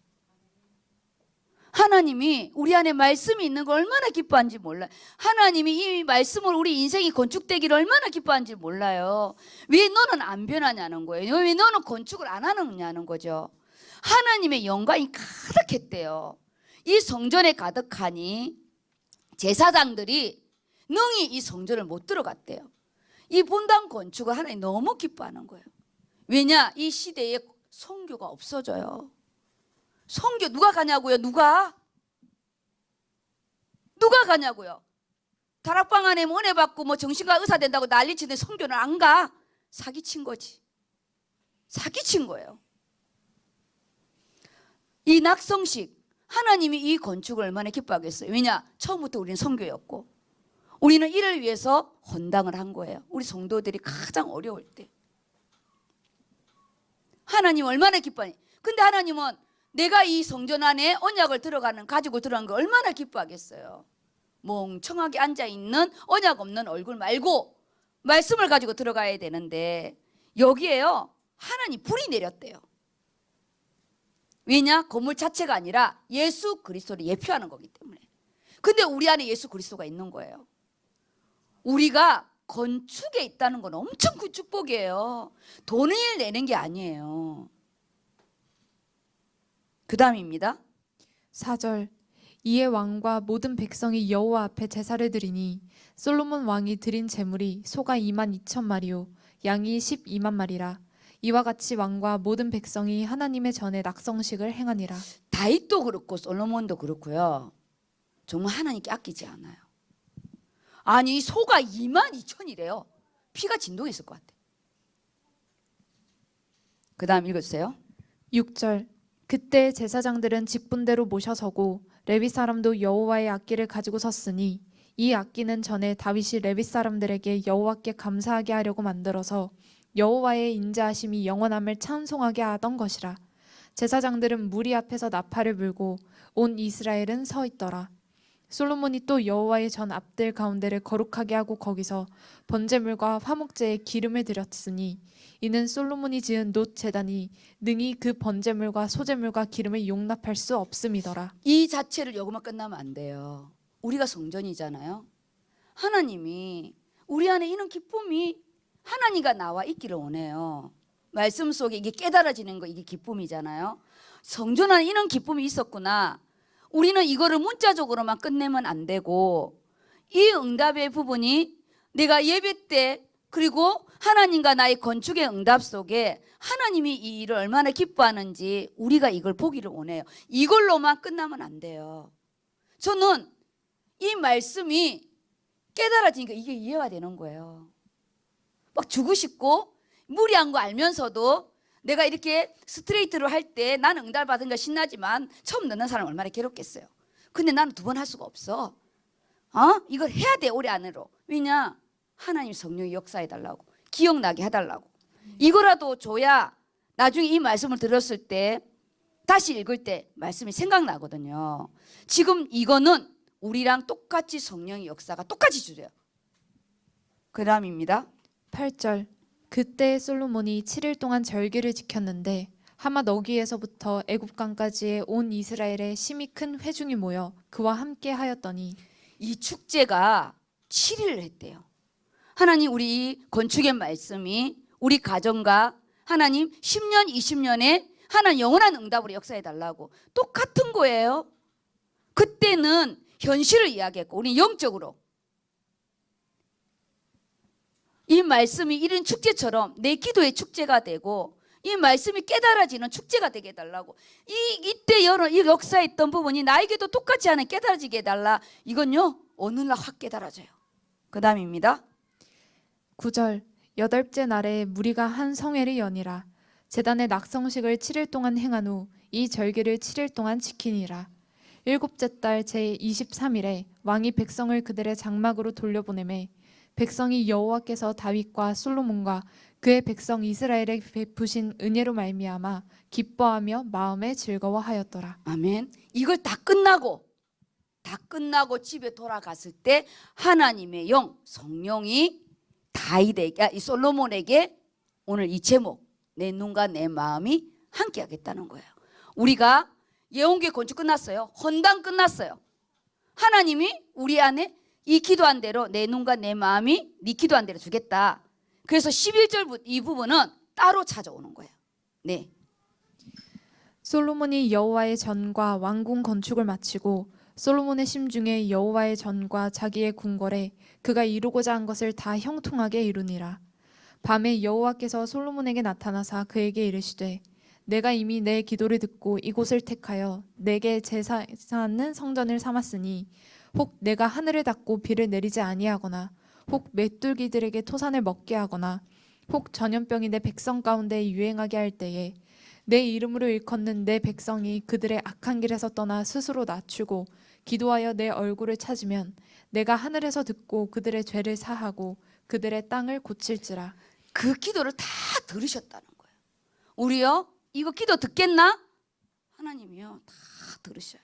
하나님이 우리 안에 말씀이 있는 걸 얼마나 기뻐하는지 몰라요. 하나님이 이 말씀을 우리 인생이 건축되기를 얼마나 기뻐하는지 몰라요. 왜 너는 안 변하냐는 거예요. 왜 너는 건축을 안 하느냐는 거죠. 하나님의 영광이 가득했대요. 이 성전에 가득하니 제사장들이 능히 이 성전을 못 들어갔대요. 이 본당 건축을 하나님 너무 기뻐하는 거예요. 왜냐? 이 시대에 선교가 없어져요. 선교 누가 가냐고요? 누가 가냐고요? 다락방 안에 뭐 은혜 받고 뭐 정신과 의사 된다고 난리치는데 선교는 안 가. 사기친 거지. 사기친 거예요. 이 낙성식, 하나님이 이 건축을 얼마나 기뻐하겠어요. 왜냐? 처음부터 우리는 선교였고 우리는 이를 위해서 헌당을 한 거예요. 우리 성도들이 가장 어려울 때 하나님 얼마나 기뻐하니. 근데 하나님은 내가 이 성전 안에 언약을 가지고 들어간 걸 얼마나 기뻐하겠어요. 멍청하게 앉아있는 언약 없는 얼굴 말고 말씀을 가지고 들어가야 되는데 여기에요 하나님 불이 내렸대요. 왜냐? 건물 자체가 아니라 예수 그리스도를 예표하는 거기 때문에. 근데 우리 안에 예수 그리스도가 있는 거예요. 우리가 건축에 있다는 건 엄청 큰 축복이에요. 돈을 내는 게 아니에요. 그 다음입니다. 4절. 이에 왕과 모든 백성이 여호와 앞에 제사를 드리니 솔로몬 왕이 드린 제물이 소가 22,000마리요 양이 12만 마리라. 이와 같이 왕과 모든 백성이 하나님의 전에 낙성식을 행하니라. 다윗도 그렇고 솔로몬도 그렇고요. 정말 하나님께 아끼지 않아요. 아니 소가 22,000이래요. 피가 진동했을 것 같아. 그 다음 읽어주세요. 6절. 그때 제사장들은 직분대로 모셔서고 레위 사람도 여호와의 악기를 가지고 섰으니 이 악기는 전에 다윗이 레위 사람들에게 여호와께 감사하게 하려고 만들어서 여호와의 인자하심이 영원함을 찬송하게 하던 것이라. 제사장들은 무리 앞에서 나팔을 불고 온 이스라엘은 서 있더라. 솔로몬이 또 여호와의 전 앞들 가운데를 거룩하게 하고 거기서 번제물과 화목제에 기름을 드렸으니 이는 솔로몬이 지은 놋 제단이 능히 그 번제물과 소제물과 기름을 용납할 수 없음이더라. 이 자체를 여기만 끝나면 안 돼요. 우리가 성전이잖아요. 하나님이 우리 안에 이런 기쁨이 하나님과 나와 있기를 원해요. 말씀 속에 이게 깨달아지는 거 이게 기쁨이잖아요. 성전 안에 이런 기쁨이 있었구나. 우리는 이거를 문자적으로만 끝내면 안 되고 이 응답의 부분이 내가 예배 때 그리고 하나님과 나의 건축의 응답 속에 하나님이 이 일을 얼마나 기뻐하는지 우리가 이걸 보기를 원해요. 이걸로만 끝나면 안 돼요. 저는 이 말씀이 깨달아지니까 이게 이해가 되는 거예요. 막 주고 싶고 무리한 거 알면서도 내가 이렇게 스트레이트로 할 때 나는 응답 받은 거 신나지만 처음 넣는 사람 얼마나 괴롭겠어요. 근데 나는 두 번 할 수가 없어. 이걸 해야 돼 올해 안으로. 왜냐? 하나님 성령이 역사해 달라고, 기억나게 해달라고. 이거라도 줘야 나중에 이 말씀을 들었을 때 다시 읽을 때 말씀이 생각나거든요. 지금 이거는 우리랑 똑같이 성령의 역사가 똑같이 주세요. 그 다음입니다. 8절. 그때 솔로몬이 7일 동안 절기를 지켰는데 하맛 어귀에서부터 애굽강까지의 온 이스라엘에 심히 큰 회중이 모여 그와 함께 하였더니. 이 축제가 7일을 했대요. 하나님 우리 건축의 말씀이 우리 가정과 하나님 10년 20년에 하나님 영원한 응답으로 역사해 달라고 똑같은 거예요. 그때는 현실을 이야기했고 우리는 영적으로 이 말씀이 이런 축제처럼 내 기도의 축제가 되고 이 말씀이 깨달아지는 축제가 되게 해달라고. 이때 이 역사에 있던 부분이 나에게도 똑같이 하는 깨달아지게 해달라. 이건요 어느 날 확 깨달아져요. 그 다음입니다. 9절 여덟째 날에 무리가 한 성회를 여니라. 제단의 낙성식을 7일 동안 행한 후 이 절기를 7일 동안 지키니라. 일곱째 달 제23일에 왕이 백성을 그들의 장막으로 돌려보내매 백성이 여호와께서 다윗과 솔로몬과 그의 백성 이스라엘에 베푸신 은혜로 말미암아 기뻐하며 마음에 즐거워하였더라. 아멘. 이걸 다 끝나고 집에 돌아갔을 때 하나님의 영 성령이 다윗에게 이 솔로몬에게 오늘 이 제목 내 눈과 내 마음이 함께하겠다는 거예요. 우리가 예언계 건축 끝났어요. 헌당 끝났어요. 하나님이 우리 안에 이 기도한 대로 내 눈과 내 마음이 네 기도한 대로 주겠다. 그래서 11절 이 부분은 따로 찾아오는 거예요. 네. 솔로몬이 여호와의 전과 왕궁 건축을 마치고 솔로몬의 심중에 여호와의 전과 자기의 궁궐에 그가 이루고자 한 것을 다 형통하게 이루니라. 밤에 여호와께서 솔로몬에게 나타나사 그에게 이르시되 내가 이미 내 기도를 듣고 이곳을 택하여 내게 제사하는 성전을 삼았으니 혹 내가 하늘을 닫고 비를 내리지 아니하거나 혹 메뚜기들에게 토산을 먹게 하거나 혹 전염병이 내 백성 가운데 유행하게 할 때에 내 이름으로 일컫는 내 백성이 그들의 악한 길에서 떠나 스스로 낮추고 기도하여 내 얼굴을 찾으면 내가 하늘에서 듣고 그들의 죄를 사하고 그들의 땅을 고칠지라. 그 기도를 다 들으셨다는 거예요. 우리요 이거 기도 듣겠나? 하나님이요 다 들으셔요.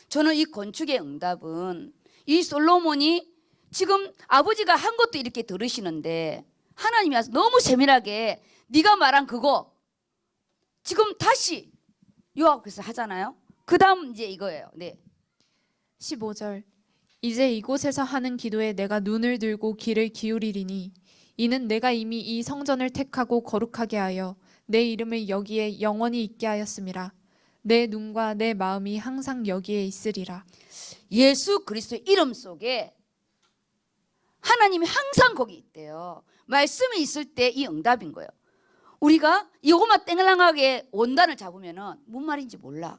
저는 이 건축의 응답은 이 솔로몬이 지금 아버지가 한 것도 이렇게 들으시는데 하나님이 와서 너무 세밀하게 네가 말한 그거 지금 다시 요하께서 하잖아요. 그 다음 이제 이거예요. 네. 15절 이제 이곳에서 하는 기도에 내가 눈을 들고 귀를 기울이리니 이는 내가 이미 이 성전을 택하고 거룩하게 하여 내 이름을 여기에 영원히 있게 하였음이라. 내 눈과 내 마음이 항상 여기에 있으리라. 예수 그리스도의 이름 속에 하나님이 항상 거기 있대요. 말씀이 있을 때 이 응답인 거예요. 우리가 이것만 땡랑하게 원단을 잡으면은 뭔 말인지 몰라.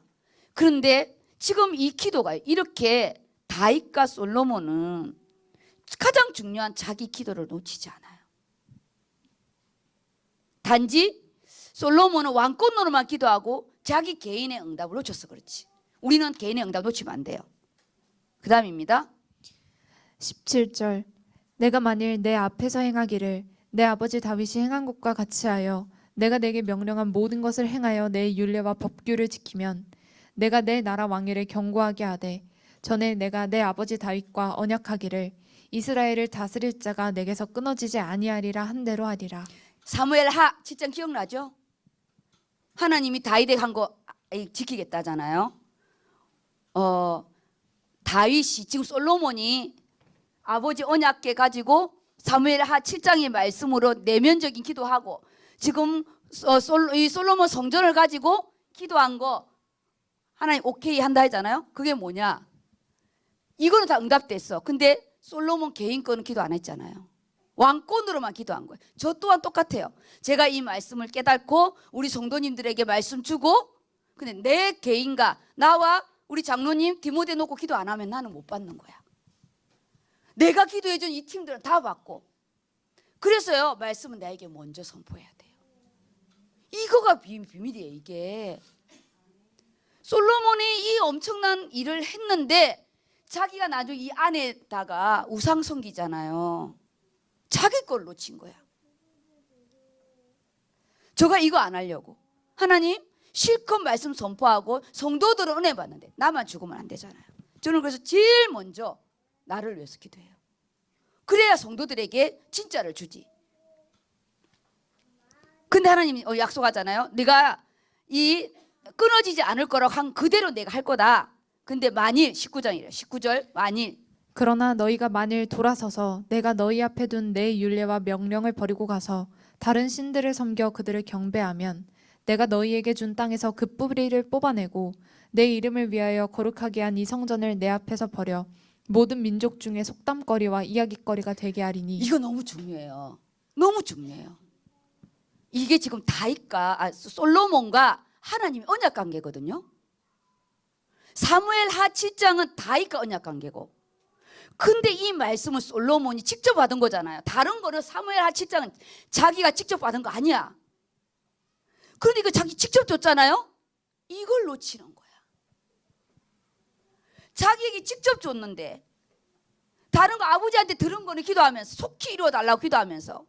그런데 지금 이 기도가 이렇게 다윗과 솔로몬은 가장 중요한 자기 기도를 놓치지 않아요. 단지 솔로몬은 왕권으로만 기도하고 자기 개인의 응답을 놓쳐서 그렇지. 우리는 개인의 응답 놓치면 안 돼요. 그 다음입니다. 17절 내가 만일 내 앞에서 행하기를 내 아버지 다윗이 행한 것과 같이 하여 내가 내게 명령한 모든 것을 행하여 내 율례와 법규를 지키면 내가 내 나라 왕위를 견고하게 하되 전에 내가 내 아버지 다윗과 언약하기를 이스라엘을 다스릴 자가 내게서 끊어지지 아니하리라 한 대로 하리라. 사무엘하 7장 기억나죠? 하나님이 다윗에게 한 거 지키겠다잖아요. 다윗이 지금 솔로몬이 아버지 언약궤 가지고 사무엘하 7장의 말씀으로 내면적인 기도하고 지금 이 솔로몬 성전을 가지고 기도한 거 하나님 오케이 한다 했잖아요. 그게 뭐냐? 이거는 다 응답됐어. 근데 솔로몬 개인 거는 기도 안 했잖아요. 왕권으로만 기도한 거예요. 저 또한 똑같아요. 제가 이 말씀을 깨닫고 우리 성도님들에게 말씀 주고 근데 내 개인과 나와 우리 장로님 디모데 놓고 기도 안 하면 나는 못 받는 거야. 내가 기도해준 이 팀들은 다 받고 그래서요 말씀은 나에게 먼저 선포해야 돼요. 이거가 비밀이에요. 이게 솔로몬이 이 엄청난 일을 했는데 자기가 나중에 이 안에다가 우상 섬기잖아요. 자기 걸 놓친 거야. 저가 이거 안 하려고 하나님 실컷 말씀 선포하고 성도들은 은혜 받는데 나만 죽으면 안 되잖아요. 저는 그래서 제일 먼저 나를 위해서 기도해요. 그래야 성도들에게 진짜를 주지. 근데 하나님이 약속하잖아요. 네가 이 끊어지지 않을 거라고 한 그대로 내가 할 거다. 근데 만일 19장이래요. 19절 만일 그러나 너희가 만일 돌아서서 내가 너희 앞에 둔 내 율례와 명령을 버리고 가서 다른 신들을 섬겨 그들을 경배하면 내가 너희에게 준 땅에서 그 뿌리를 뽑아내고 내 이름을 위하여 거룩하게 한 이 성전을 내 앞에서 버려 모든 민족 중에 속담거리와 이야깃거리가 되게 하리니. 이거 너무 중요해요. 너무 중요해요. 이게 지금 솔로몬과 하나님의 언약 관계거든요. 사무엘 하 7장은 다윗과 언약 관계고, 근데 이 말씀은 솔로몬이 직접 받은 거잖아요. 다른 거는 사무엘 하 7장은 자기가 직접 받은 거 아니야. 그런데 이거 자기 직접 줬잖아요. 이걸 놓치는 거야. 자기에게 직접 줬는데 다른 거 아버지한테 들은 거는 기도하면서 속히 이루어달라고 기도하면서,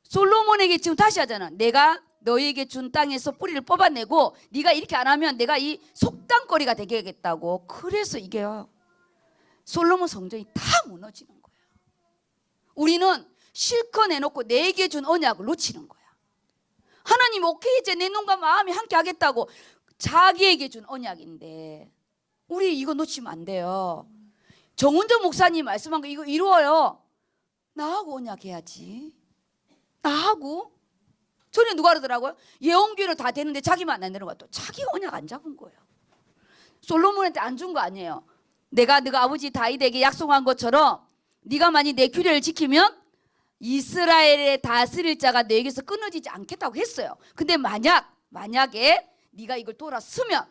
솔로몬에게 지금 다시 하잖아. 내가 너에게 준 땅에서 뿌리를 뽑아내고 네가 이렇게 안 하면 내가 이 속담거리가 되겠다고. 그래서 이게 솔로몬 성전이 다 무너지는 거예요. 우리는 실컷 내놓고 내게 준 언약을 놓치는 거야. 하나님 오케이 이제 내 눈과 마음이 함께 하겠다고 자기에게 준 언약인데 우리 이거 놓치면 안 돼요. 정운전 목사님 말씀한 거 이거 이루어요. 나하고 언약해야지. 나하고. 전에 누가 그러더라고요. 예언교회는 다 되는데 자기만 안 되는 거야. 또 자기가 언약 안 잡은 거예요. 솔로몬한테 안 준 거 아니에요. 내가 너가 아버지 다윗에게 약속한 것처럼 네가 만약 내 규례를 지키면 이스라엘의 다스릴 자가 너에게서 끊어지지 않겠다고 했어요. 근데 만약에 네가 이걸 돌아서면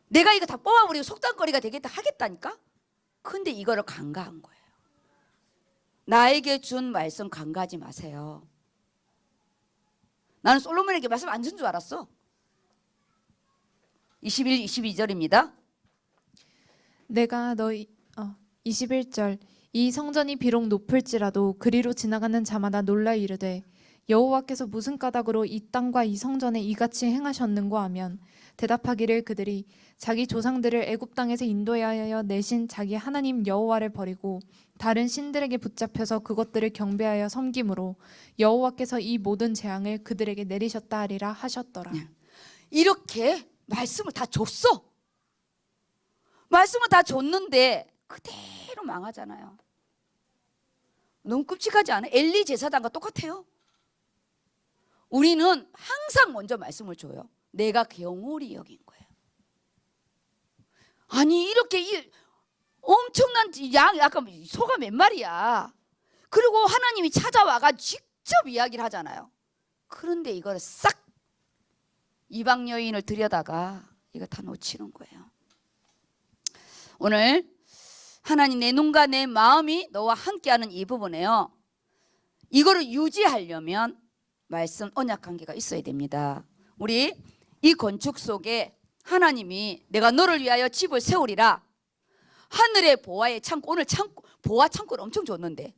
내가 이거 다 뽑아버리고 속단거리가 되겠다 하겠다니까. 근데 이거를 간과한 거예요. 나에게 준 말씀 간과하지 마세요. 나는 솔로몬에게 말씀 안 준 줄 알았어. 21, 22절입니다. 내가 21절 이 성전이 비록 높을지라도 그리로 지나가는 자마다 놀라 이르되 여호와께서 무슨 까닭으로 이 땅과 이 성전에 이같이 행하셨는고 하면 대답하기를 그들이 자기 조상들을 애굽 땅에서 인도하여 내신 자기 하나님 여호와를 버리고 다른 신들에게 붙잡혀서 그것들을 경배하여 섬김으로 여호와께서 이 모든 재앙을 그들에게 내리셨다 하리라 하셨더라. 이렇게 말씀을 다 줬어. 말씀을 다 줬는데 그대로 망하잖아요. 너무 끔찍하지 않아요? 엘리 제사장과 똑같아요. 우리는 항상 먼저 말씀을 줘요. 내가 경홀히 여긴 거예요. 아니 이렇게 엄청난 양, 아까 소가 몇 마리야. 그리고 하나님이 찾아와가 직접 이야기를 하잖아요. 그런데 이걸 싹 이방 여인을 들여다가 이거 다 놓치는 거예요. 오늘 하나님 내 눈과 내 마음이 너와 함께하는 이 부분에요. 이거를 유지하려면 말씀 언약 관계가 있어야 됩니다. 우리 이 건축 속에 하나님이 내가 너를 위하여 집을 세우리라. 하늘의 보화의 창고, 오늘 보화 창고를 엄청 줬는데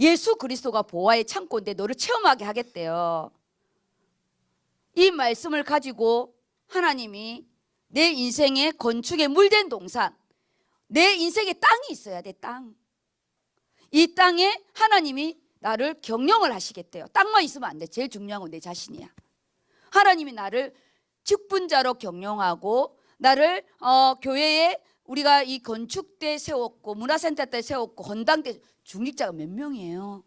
예수 그리스도가 보화의 창고인데 너를 체험하게 하겠대요. 이 말씀을 가지고 하나님이 내 인생의 건축에 물된 동산, 내 인생에 땅이 있어야 돼. 땅. 이 땅에 하나님이 나를 경영을 하시겠대요. 땅만 있으면 안 돼. 제일 중요한 건 내 자신이야. 하나님이 나를 직분자로 경영하고 나를 교회에 우리가 이 건축 때 세웠고 문화센터 때 세웠고 헌당 때 중직자가 몇 명이에요.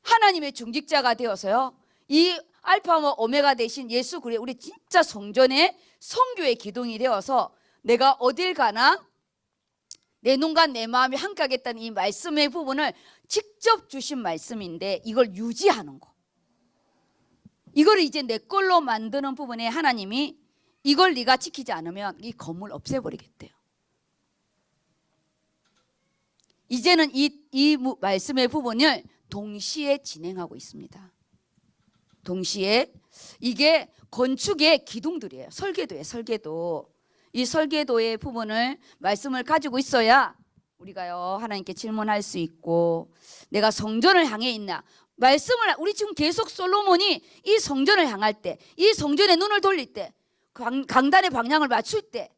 하나님의 중직자가 되어서요. 이 알파와 오메가 대신 예수 그리스도 우리 진짜 성전의 성교의 기둥이 되어서 내가 어딜 가나 내 눈과 내 마음이 함께 하겠다는 이 말씀의 부분을 직접 주신 말씀인데 이걸 유지하는 거. 이걸 이제 내 걸로 만드는 부분에 하나님이 이걸 네가 지키지 않으면 이 건물 없애버리겠대요. 이제는 이 말씀의 부분을 동시에 진행하고 있습니다. 동시에 이게 건축의 기둥들이에요. 설계도예요. 설계도. 이 설계도의 부분을 말씀을 가지고 있어야 우리가요 하나님께 질문할 수 있고 내가 성전을 향해 있나. 말씀을 우리 지금 계속 솔로몬이 이 성전을 향할 때, 이 성전에 눈을 돌릴 때, 강단의 방향을 맞출 때,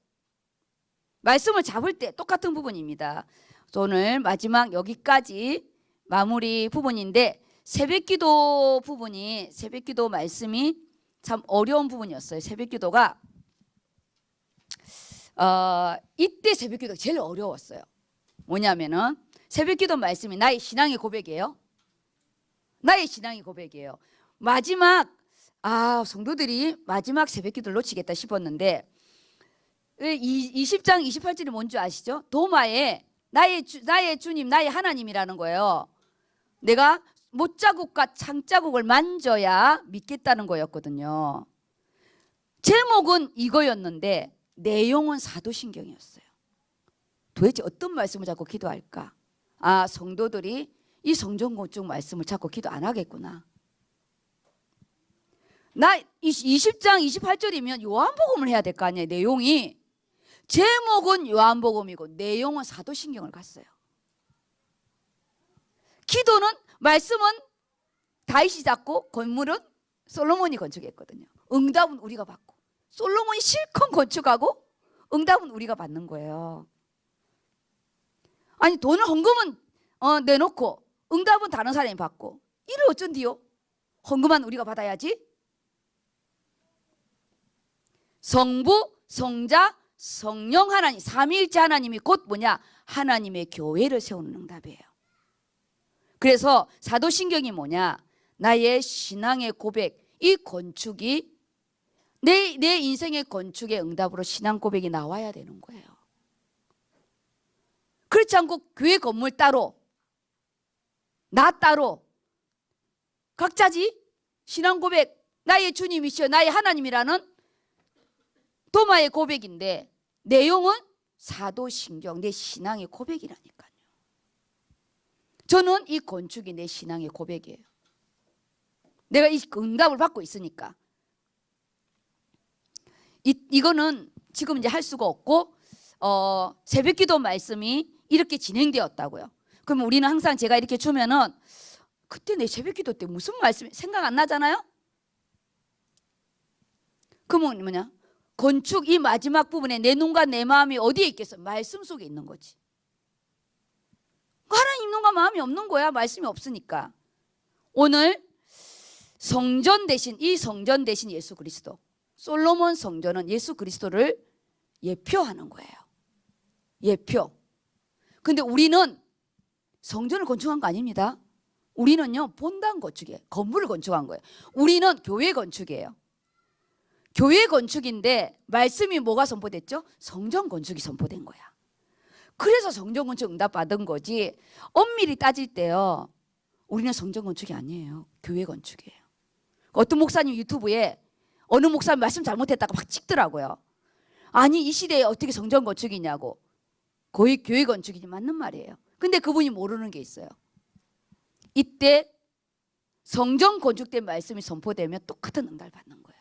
말씀을 잡을 때 똑같은 부분입니다. 오늘 마지막 여기까지 마무리 부분인데 새벽기도 부분이 새벽기도 말씀이 참 어려운 부분이었어요. 새벽기도가 이때 새벽기도가 제일 어려웠어요. 뭐냐면은 새벽기도 말씀이 나의 신앙의 고백이에요. 나의 신앙의 고백이에요. 마지막 성도들이 마지막 새벽기도를 놓치겠다 싶었는데 20장 28절이 뭔지 아시죠? 도마에 나의 주님 나의 하나님이라는 거예요. 내가 못자국과 창자국을 만져야 믿겠다는 거였거든요. 제목은 이거였는데 내용은 사도신경이었어요. 도대체 어떤 말씀을 잡고 기도할까? 아, 성도들이 이 성전 건축 말씀을 잡고 기도 안 하겠구나. 나 20장 28절이면 요한복음을 해야 될 거 아니에요. 내용이 제목은 요한복음이고 내용은 사도신경을 갔어요. 기도는 말씀은 다윗이 잡고 건물은 솔로몬이 건축했거든요. 응답은 우리가 받고 솔로몬이 실컷 건축하고 응답은 우리가 받는 거예요. 아니 돈을 헌금은 내놓고 응답은 다른 사람이 받고 이를 어쩐디요? 헌금은 우리가 받아야지. 성부, 성자, 성령 하나님 삼위일체 하나님이 곧 뭐냐? 하나님의 교회를 세우는 응답이에요. 그래서 사도신경이 뭐냐? 나의 신앙의 고백, 이 건축이 내 인생의 건축의 응답으로 신앙 고백이 나와야 되는 거예요. 그렇지 않고 교회 건물 따로 나 따로 각자지 신앙 고백 나의 주님이시여 나의 하나님이라는 도마의 고백인데 내용은 사도신경 내 신앙의 고백이라니까요. 저는 이 건축이 내 신앙의 고백이에요. 내가 이 응답을 받고 있으니까. 이거는 지금 이제 할 수가 없고 새벽기도 말씀이 이렇게 진행되었다고요. 그럼 우리는 항상 제가 이렇게 주면은 그때 내 새벽기도 때 무슨 말씀 생각 안 나잖아요. 그러면 뭐냐? 건축 이 마지막 부분에 내 눈과 내 마음이 어디에 있겠어? 말씀 속에 있는 거지. 하나님 눈과 마음이 없는 거야. 말씀이 없으니까. 오늘 성전 대신 이 성전 대신 예수 그리스도 솔로몬 성전은 예수 그리스도를 예표하는 거예요. 예표. 근데 우리는 성전을 건축한 거 아닙니다. 우리는요 본당 건축이에요. 건물을 건축한 거예요. 우리는 교회 건축이에요. 교회 건축인데 말씀이 뭐가 선포됐죠? 성전 건축이 선포된 거야. 그래서 성전 건축 응답 받은 거지. 엄밀히 따질 때요 우리는 성전 건축이 아니에요. 교회 건축이에요. 어떤 목사님 유튜브에 어느 목사님 말씀 잘못했다가 막 찍더라고요. 아니 이 시대에 어떻게 성전 건축이냐고. 거의 교회 건축이지 맞는 말이에요. 근데 그분이 모르는 게 있어요. 이때 성전 건축된 말씀이 선포되면 똑같은 응답을 받는 거예요.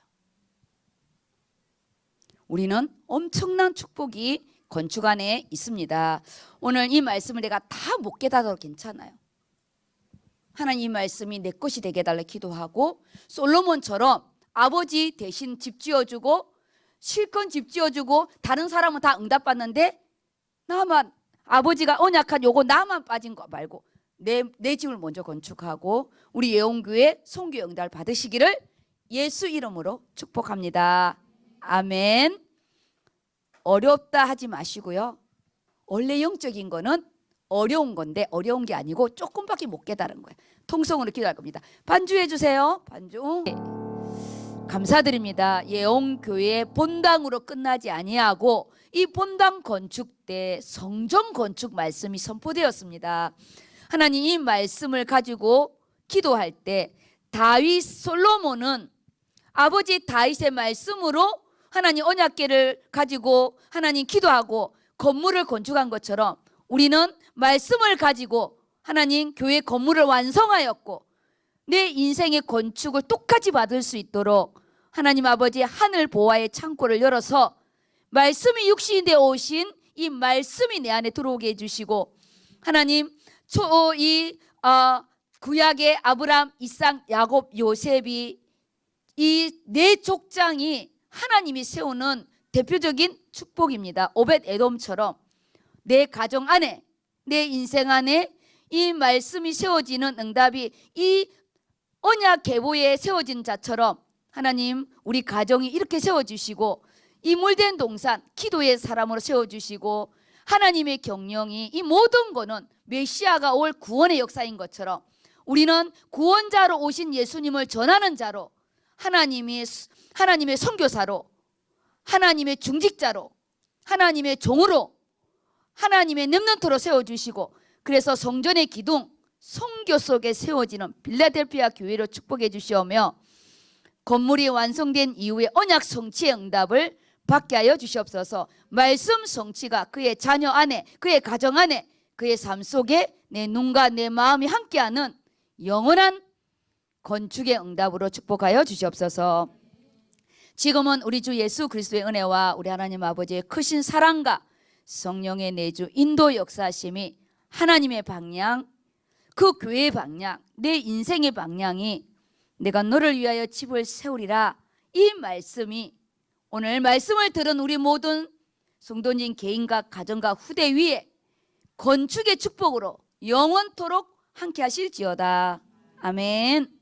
우리는 엄청난 축복이 건축 안에 있습니다. 오늘 이 말씀을 내가 다 못 깨달아도 괜찮아요. 하나님 이 말씀이 내 것이 되게 해달라 기도하고 솔로몬처럼 아버지 대신 집 지어주고 실컷 집 지어주고 다른 사람은 다 응답받는데 나만 아버지가 언약한 요거 나만 빠진 거 말고 내 집을 먼저 건축하고 우리 예원교회 송교 응답을 받으시기를 예수 이름으로 축복합니다. 아멘. 어렵다 하지 마시고요. 원래 영적인 거는 어려운 건데 어려운 게 아니고 조금밖에 못 깨달은 거예요. 통성으로 기도할 겁니다. 반주해 주세요. 반주. 감사드립니다. 예원교회 본당으로 끝나지 아니하고 이 본당 건축 때 성전 건축 말씀이 선포되었습니다. 하나님 이 말씀을 가지고 기도할 때 다윗 솔로몬은 아버지 다윗의 말씀으로 하나님 언약궤를 가지고 하나님 기도하고 건물을 건축한 것처럼 우리는 말씀을 가지고 하나님 교회 건물을 완성하였고 내 인생의 건축을 똑같이 받을 수 있도록 하나님 아버지 하늘 보화의 창고를 열어서 말씀이 육신이 되어 오신 이 말씀이 내 안에 들어오게 해주시고 하나님 이 구약의 아브람, 이삭, 야곱, 요셉이 이 네 족장이 하나님이 세우는 대표적인 축복입니다. 오벳 에돔처럼 내 가정 안에 내 인생 안에 이 말씀이 세워지는 응답이 이 언약 계보에 세워진 자처럼 하나님 우리 가정이 이렇게 세워주시고 이 물된 동산 기도의 사람으로 세워주시고 하나님의 경영이 이 모든 거는 메시아가 올 구원의 역사인 것처럼 우리는 구원자로 오신 예수님을 전하는 자로 하나님의 선교사로 하나님의 중직자로 하나님의 종으로 하나님의 렘넌트로 세워주시고 그래서 성전의 기둥 성교 속에 세워지는 빌라델피아 교회로 축복해 주시오며 건물이 완성된 이후에 언약 성취의 응답을 받게 하여 주시옵소서. 말씀 성취가 그의 자녀 안에, 그의 가정 안에, 그의 삶 속에 내 눈과 내 마음이 함께하는 영원한 건축의 응답으로 축복하여 주시옵소서. 지금은 우리 주 예수 그리스도의 은혜와 우리 하나님 아버지의 크신 사랑과 성령의 내주 인도 역사하심이 하나님의 방향, 그 교회의 방향, 내 인생의 방향이 내가 너를 위하여 집을 세우리라, 이 말씀이 오늘 말씀을 들은 우리 모든 성도님 개인과 가정과 후대 위에 건축의 축복으로 영원토록 함께 하실지어다. 아멘.